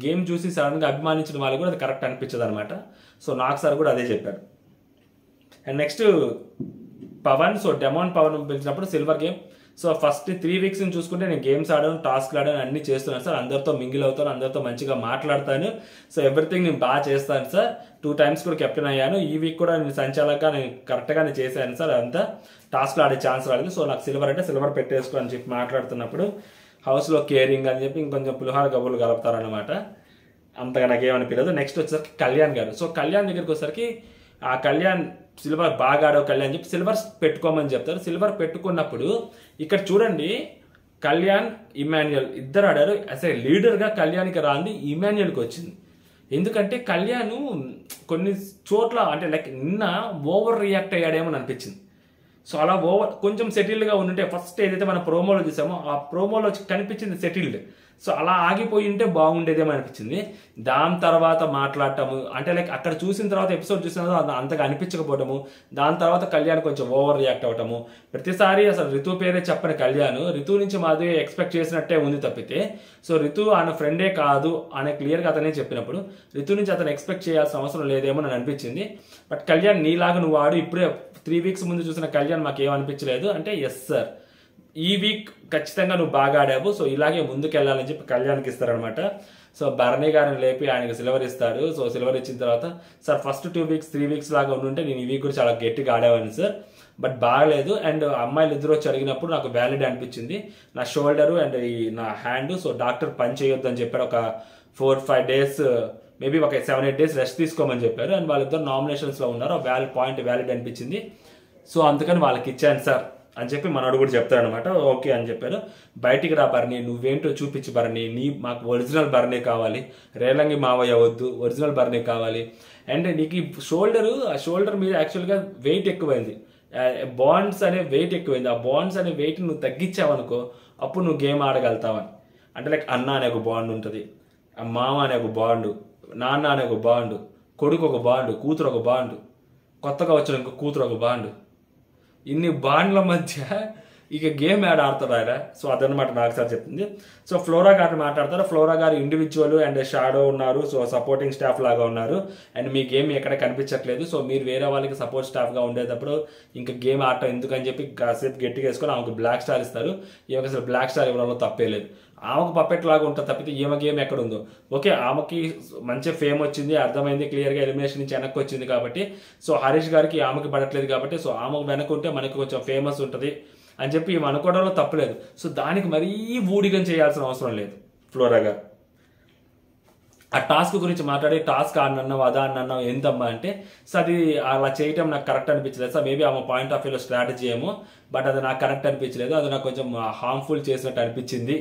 గేమ్ చూసి సడన్గా అభిమానించిన వాళ్ళకి కూడా అది కరెక్ట్ అనిపించదు అనమాట. సో నాగ్ సార్ కూడా అదే చెప్పాడు. And next Pavan, so demon Pavan పిలిచినప్పుడు silver game. So first 3 weeks నుంచి చూసుకుంటే నేను గేమ్స్ ఆడాను, టాస్క్లు ఆడాను, అన్ని చేస్తున్నాను సార్. అందరితో మింగిల్ అవుతాను, అందరితో మంచిగా మాట్లాడతాను. సో ఎవ్రీథింగ్ నేను బాగా చేస్తాను సార్. 2 times కూడా కెప్టెన్ అయ్యాను. ఈ వీక్ కూడా నేను సంచాలకంగా నేను కరెక్ట్గానే చేశాను సార్. అంతా టాస్క్లు ఆడే ఛాన్స్ రాలేదు. సో నాకు సిల్వర్ అంటే సిల్వర్ పెట్టేసుకో అని చెప్పి మాట్లాడుతున్నప్పుడు హౌస్లో కేరింగ్ అని చెప్పి ఇంకొంచెం పులిహార కబుర్లు కలుపుతారనమాట. అంతగా నాకేమనిపించలేదు. నెక్స్ట్ వచ్చేసరికి కళ్యాణ్ గారు. సో కళ్యాణ్ దగ్గరికి వచ్చేసరికి ఆ కళ్యాణ్ సిల్వర్ బాగా ఆడవు కళ్యాణ్ చెప్పి సిల్వర్ పెట్టుకోమని చెప్తారు. సిల్వర్ పెట్టుకున్నప్పుడు ఇక్కడ చూడండి కళ్యాణ్ ఇమాన్యుయల్ ఇద్దరు ఆడారు. అసలు లీడర్గా కళ్యాణ్కి రాంది ఇమాన్యుయల్కి వచ్చింది. ఎందుకంటే కళ్యాణ్ కొన్ని చోట్ల అంటే లైక్ నిన్న ఓవర్ రియాక్ట్ అయ్యాడేమో అనిపించింది. సో అలా కొంచెం సెటిల్డ్గా ఉంటే ఫస్ట్ ఏదైతే మనం ప్రోమోలో చూసామో ఆ ప్రోమోలో కనిపించింది సెటిల్డ్. సో అలా ఆగిపోయి ఉంటే బాగుండేదేమో అనిపించింది. దాని తర్వాత మాట్లాడటము అంటే లైక్ అక్కడ చూసిన తర్వాత ఎపిసోడ్ చూసిన తర్వాత అంతగా అనిపించకపోవటము, దాని తర్వాత కళ్యాణ్ కొంచెం ఓవర్ రియాక్ట్ అవ్వటము. ప్రతిసారి అసలు రితు పేరే చెప్పని కళ్యాణ్ రితు నుంచి మాది ఎక్స్పెక్ట్ చేసినట్టే ఉంది తప్పితే, సో రితు ఆయన ఫ్రెండే కాదు అని క్లియర్గా అతనే చెప్పినప్పుడు రితు నుంచి అతను ఎక్స్పెక్ట్ చేయాల్సిన అవసరం లేదేమో అని అనిపించింది. బట్ కళ్యాణ్ నీలాగా నువ్వు ఆడు, ఇప్పుడే 3 weeks ముందు చూసిన కళ్యాణ్ మాకు ఏమనిపించలేదు అంటే ఎస్ సార్ ఈ వీక్ ఖచ్చితంగా నువ్వు బాగా ఆడావు, సో ఇలాగే ముందుకు వెళ్ళాలని చెప్పి కళ్యాణ్కి ఇస్తారనమాట. సో భరణి గారిని లేపి ఆయనకి సిల్వర్ ఇస్తాడు. సో సిల్వర్ ఇచ్చిన తర్వాత సార్ ఫస్ట్ 2 weeks 3 weeks లాగా ఉండుంటే నేను ఈ వీక్ కూడా చాలా గట్టిగా ఆడేవాడిని సార్, బట్ బాగలేదు. అండ్ అమ్మాయిలు ఇద్దరు వచ్చి అడిగినప్పుడు నాకు వ్యాలిడ్ అనిపించింది నా షోల్డరు అండ్ ఈ నా హ్యాండ్. సో డాక్టర్ పని చేయొద్దు అని చెప్పారు. ఒక 4-5 days మేబీ ఒక 7-8 days రెస్ట్ తీసుకోమని చెప్పారు. అండ్ వాళ్ళిద్దరు నామినేషన్స్లో ఉన్నారు. పాయింట్ వ్యాలిడ్ అనిపించింది. సో అందుకని వాళ్ళకి ఇచ్చాను సార్ అని చెప్పి మనోడు కూడా చెప్తాడు అనమాట. ఓకే అని చెప్పారు. బయటికి రా బర్నీ, నువ్వేంటో చూపించి బర్నీ, మాకు ఒరిజినల్ బర్నీ కావాలి, రేలంగి మావయ్య వద్దు, ఒరిజినల్ బర్నీ కావాలి. అండ్ నీకు ఆ షోల్డర్ మీద యాక్చువల్గా వెయిట్ ఎక్కువైంది, బాండ్స్ అనే వెయిట్ ఎక్కువైంది. ఆ బాండ్స్ అనే వెయిట్ నువ్వు తగ్గించావనుకో అప్పుడు నువ్వు గేమ్ ఆడగలుగుతావని. అంటే లైక్ అన్న అనే ఒక బాండ్ ఉంటుంది, మామ అనే ఒక బాండు, నాన్న అనే ఒక బాండు, కొడుకు ఒక బాండు, కూతురు ఒక బాండు, కొత్తగా వచ్చిన ఇంకో కూతురు ఒక బాండు. ఇన్ని బాండ్ల మధ్య ఇక గేమ్ యాడ్ ఆడతారు ఆయన. సో అదనమాట నాకు సార్ చెప్తుంది. సో ఫ్లోరా గారిని మాట్లాడతారు. ఫ్లోరా గారు ఇండివిజువల్ అండ్ షాడో ఉన్నారు, సో సపోర్టింగ్ స్టాఫ్ లాగా ఉన్నారు. అండ్ మీ గేమ్ ఎక్కడ కనిపించట్లేదు, సో మీరు వేరే వాళ్ళకి సపోర్ట్ స్టాఫ్గా ఉండేటప్పుడు ఇంకా గేమ్ ఆడటం ఎందుకని చెప్పి కాసేపు గట్టిగా వేసుకొని ఆమెకు బ్లాక్ స్టార్ ఇస్తారు. ఈమెకి అసలు బ్లాక్ స్టార్ ఇవ్వడంలో తప్పే లేదు. ఆమెకు పప్పెట్ లాగా ఉంటుంది తప్పితే ఈమె గేమ్ ఎక్కడ ఉందో. ఓకే ఆమెకి మంచి ఫేమ్ వచ్చింది, అర్థమైంది, క్లియర్గా ఎలిమినేషన్ నుంచి వెనక్కి వచ్చింది కాబట్టి, సో హరీష్ గారికి ఆమెకి పడట్లేదు కాబట్టి, సో ఆమెకు వెనక్కుంటే మనకి కొంచెం ఫేమస్ ఉంటుంది అని చెప్పి ఈమె అనుకోవడంలో తప్పలేదు. సో దానికి మరీ ఊడిగం చేయాల్సిన అవసరం లేదు. ఫ్లోరా గారు ఆ టాస్క్ గురించి మాట్లాడి టాస్క్ ఆడినన్నావు అదా అన్నావు ఏంటమ్మా అంటే, సో అది అలా చేయటం నాకు కరెక్ట్ అనిపించలేదు సార్. మేబీ ఆమె పాయింట్ ఆఫ్ వ్యూలో స్ట్రాటజీ ఏమో, బట్ అది నాకు కరెక్ట్ అనిపించలేదు, అది నాకు కొంచెం హార్మ్ఫుల్ చేసినట్టు అనిపించింది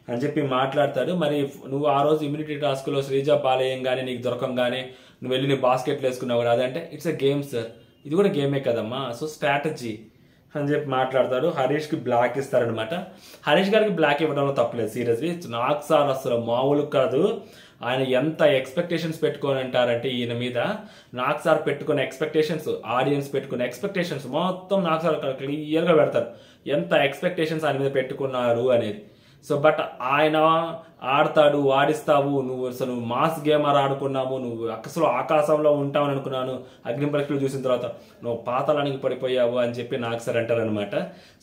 అని చెప్పి మాట్లాడతాడు. మరి నువ్వు ఆ రోజు ఇమ్యూనిటీ టాస్క్లో శ్రీజ బాలేయంగానే నీకు దొరకంగానే నువ్వు వెళ్ళి నీ బాస్కెట్లు వేసుకున్నావు కదా, అదంటే ఇట్స్ ఎ గేమ్ సార్, ఇది కూడా గేమే కదమ్మా, సో స్ట్రాటజీ అని చెప్పి మాట్లాడతాడు. హరీష్కి బ్లాక్ ఇస్తారనమాట. హరీష్ గారికి బ్లాక్ ఇవ్వడంలో తప్పలేదు సీరియస్లీ. నాకు సార్ అసలు మామూలు కాదు, ఆయన ఎంత ఎక్స్పెక్టేషన్స్ పెట్టుకొని అంటారంటే ఈయన మీద. నాకు సార్ పెట్టుకున్న ఎక్స్పెక్టేషన్స్, ఆడియన్స్ పెట్టుకున్న ఎక్స్పెక్టేషన్స్ మొత్తం నాకు సార్ క్లియర్గా పెడతారు ఎంత ఎక్స్పెక్టేషన్స్ ఆయన మీద పెట్టుకున్నారు అనేది. సో బట్ ఆయన ఆడతాడు, ఆడిస్తావు, నువ్వు అసలు మాస్ గేమర్ ఆడుకున్నావు, నువ్వు అసలు ఆకాశంలో ఉంటావని అనుకున్నాను, అగ్ని పరీక్షలు చూసిన తర్వాత నువ్వు పాతాళానికి పడిపోయావు అని చెప్పి నాకు సార్ అంటారు అనమాట.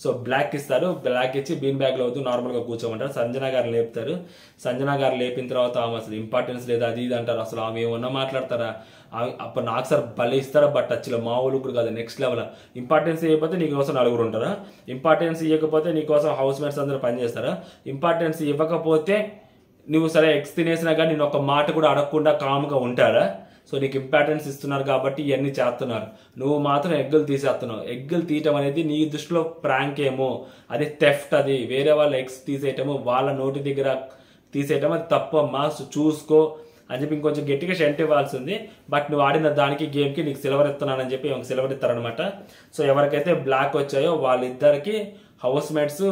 సో బ్లాక్ ఇస్తారు, బ్లాక్ ఇచ్చి బీన్ బ్యాగ్లో వద్దు నార్మల్గా కూర్చోమంటారు. సంజన గారు లేపుతారు. సంజన గారు లేపిన తర్వాత ఆమె అసలు ఇంపార్టెన్స్ లేదా అది ఇది అంటారు. అసలు ఆమె ఏమన్నా మాట్లాడతారా? అప్పుడు నాకు సార్ భలే ఇస్తారా, బట్ టచ్లో మా ఊళ్ళు కూడా కాదు, నెక్స్ట్ లెవెల్. ఇంపార్టెన్స్ ఇవ్వకపోతే నీకోసం నలుగురు ఉంటారా? ఇంపార్టెన్స్ ఇవ్వకపోతే నీకోసం హౌస్ మేట్స్ అందరూ పనిచేస్తారా? ఇంపార్టెన్స్ ఇవ్వకపోతే నువ్వు సరే ఎగ్స్ తినేసినా కానీ నేను ఒక మాట కూడా అడగకుండా కామ్గా ఉంటారా? సో నీకు ఇంపార్టెన్స్ ఇస్తున్నారు కాబట్టి ఇవన్నీ చేస్తున్నారు, నువ్వు మాత్రం ఎగ్గులు తీసేస్తున్నావు. ఎగ్గులు తీయటం అనేది నీ దృష్టిలో ప్రాంక్ ఏమో, అది థెఫ్ట్, అది వేరే వాళ్ళ ఎగ్స్ తీసేయటము, వాళ్ళ నోటి దగ్గర తీసేయటం అది తప్పమ్మా, చూసుకో అని చెప్పి ఇంకొంచెం గట్టిగా షెంట్ ఇవ్వాల్సి ఉంది. బట్ నువ్వు ఆడిన దానికి గేమ్కి నీకు సిల్వర్ ఇస్తున్నానని చెప్పి ఒక సిల్వర్ ఇస్తారనమాట. సో ఎవరికైతే బ్లాక్ వచ్చాయో వాళ్ళిద్దరికి హౌస్ మేట్స్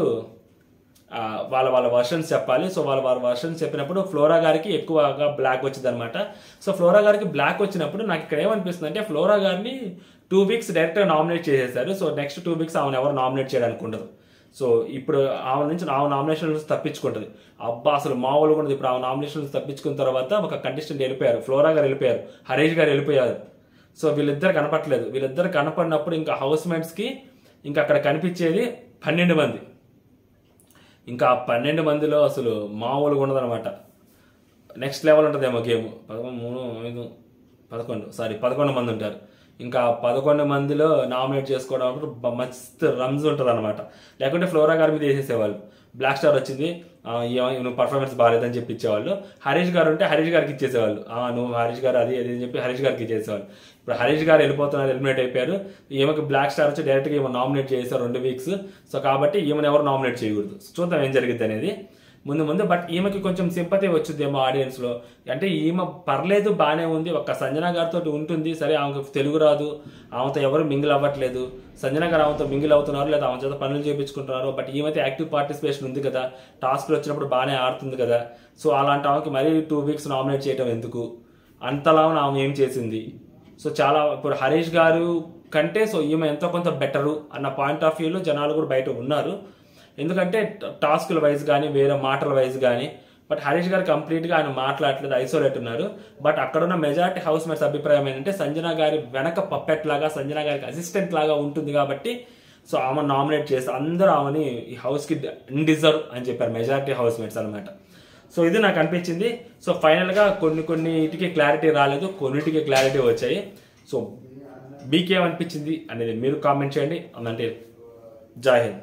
వాళ్ళ వర్షన్స్ చెప్పాలి. సో వాళ్ళ వర్షన్స్ చెప్పినప్పుడు ఫ్లోరా గారికి ఎక్కువగా బ్లాక్ వచ్చింది అనమాట. సో ఫ్లోరా గారికి బ్లాక్ వచ్చినప్పుడు నాకు ఇక్కడ ఏమనిపిస్తుంది అంటే, ఫ్లోరా గారిని 2 వీక్స్ డైరెక్ట్గా నామినేట్ చేసేసారు. సో నెక్స్ట్ 2 వీక్స్ ఆమెను ఎవరు నామినేట్ చేయడానికి ఉండదు. సో ఇప్పుడు ఆమె నామినేషన్ నుంచి తప్పించుకుంటుంది. అబ్బా అసలు మామూలుగా ఉండదు. ఇప్పుడు ఆమె నామినేషన్ నుంచి తప్పించుకున్న తర్వాత ఒక కంటెస్టెంట్ వెళ్ళిపోయారు, ఫ్లోరా గారు వెళ్ళిపోయారు, హరీష్ గారు వెళ్ళిపోయారు. సో వీళ్ళిద్దరు కనపట్లేదు. వీళ్ళిద్దరు కనపడినప్పుడు ఇంకా హౌస్ మేట్స్కి ఇంకా అక్కడ కనిపించేది 12 మంది. ఇంకా 12 మందిలో అసలు మామూలుగా ఉండదన్నమాట. నెక్స్ట్ లెవెల్ ఉంటుందేమో గేమ్. 11 మంది ఉంటారు. ఇంకా 11 మందిలో నామినేట్ చేసుకోవడం మస్తు రమ్స్ ఉంటుంది అనమాట. లేకుంటే ఫ్లోరా గారి మీద వేసేసేవాళ్ళు. బ్లాక్ స్టార్ వచ్చింది, నువ్వు పర్ఫార్మెన్స్ బాగాలేదని చెప్పి ఇచ్చేవాళ్ళు. హరీష్ గారు ఉంటే హరీష్ గారికి ఇచ్చేసేవాళ్ళు, నువ్వు హరీష్ గారు అది అని చెప్పి హరీష్ గారికి ఇచ్చేసేవాళ్ళు. ఇప్పుడు హరీష్ గారు వెళ్ళిపోతున్నారు, ఎలిమినేట్ అయిపోయారు. ఈమెకి బ్లాక్ స్టార్ వచ్చి డైరెక్ట్గా ఈమె నామినేట్ చేశారు 2 వీక్స్. సో కాబట్టి ఈమెను ఎవరు నామినేట్ చేయకూడదు. చూద్దాం ఏం జరిగింది అనేది ముందు. బట్ ఈమెకి కొంచెం సింపతి వచ్చిందేమో ఆడియన్స్లో. అంటే ఈమె పర్లేదు, బాగానే ఉంది, ఒక్క సంజన గారితో ఉంటుంది, సరే ఆమెకు తెలుగు రాదు, ఆమెతో ఎవరు మింగిల్ అవ్వట్లేదు. సంజన గారు ఆమెతో మింగిల్ అవుతున్నారు, లేదా ఆమె చేత పనులు చేయించుకుంటున్నారు. బట్ ఈమెతే యాక్టివ్ పార్టిసిపేషన్ ఉంది కదా, టాస్క్లు వచ్చినప్పుడు బాగానే ఆడుతుంది కదా. సో అలాంటి ఆమెకి మరీ 2 వీక్స్ నామినేట్ చేయడం ఎందుకు? అంతలా ఆమె ఏం చేసింది? సో చాలా ఇప్పుడు హరీష్ గారు కంటే సో ఈమె ఎంతో కొంత బెటరు అన్న పాయింట్ ఆఫ్ వ్యూలో జనాలు కూడా బయట ఉన్నారు. ఎందుకంటే టాస్కుల వైజ్ కానీ వేరే మాటల వైజ్ కానీ. బట్ హరీష్ గారు కంప్లీట్గా ఆయన మాట్లాడలేదు, ఐసోలేట్ ఉన్నారు. బట్ అక్కడున్న మెజారిటీ హౌస్ మేట్స్ అభిప్రాయం ఏంటంటే, సంజన గారి వెనక పప్పెట్ లాగా, సంజన గారికి అసిస్టెంట్ లాగా ఉంటుంది కాబట్టి సో ఆమె నామినేట్ చేసి అందరూ ఆమెని ఈ హౌస్కి అన్డిజర్వ్ అని చెప్పారు మెజారిటీ హౌస్ మేట్స్ అనమాట. సో ఇది నాకు అనిపించింది. సో ఫైనల్గా కొన్నిటికి క్లారిటీ రాలేదు, కొన్నిటికి క్లారిటీ వచ్చాయి. సో మీకేమనిపించింది అనేది మీరు కామెంట్ చేయండి. అంటే జై హింద్.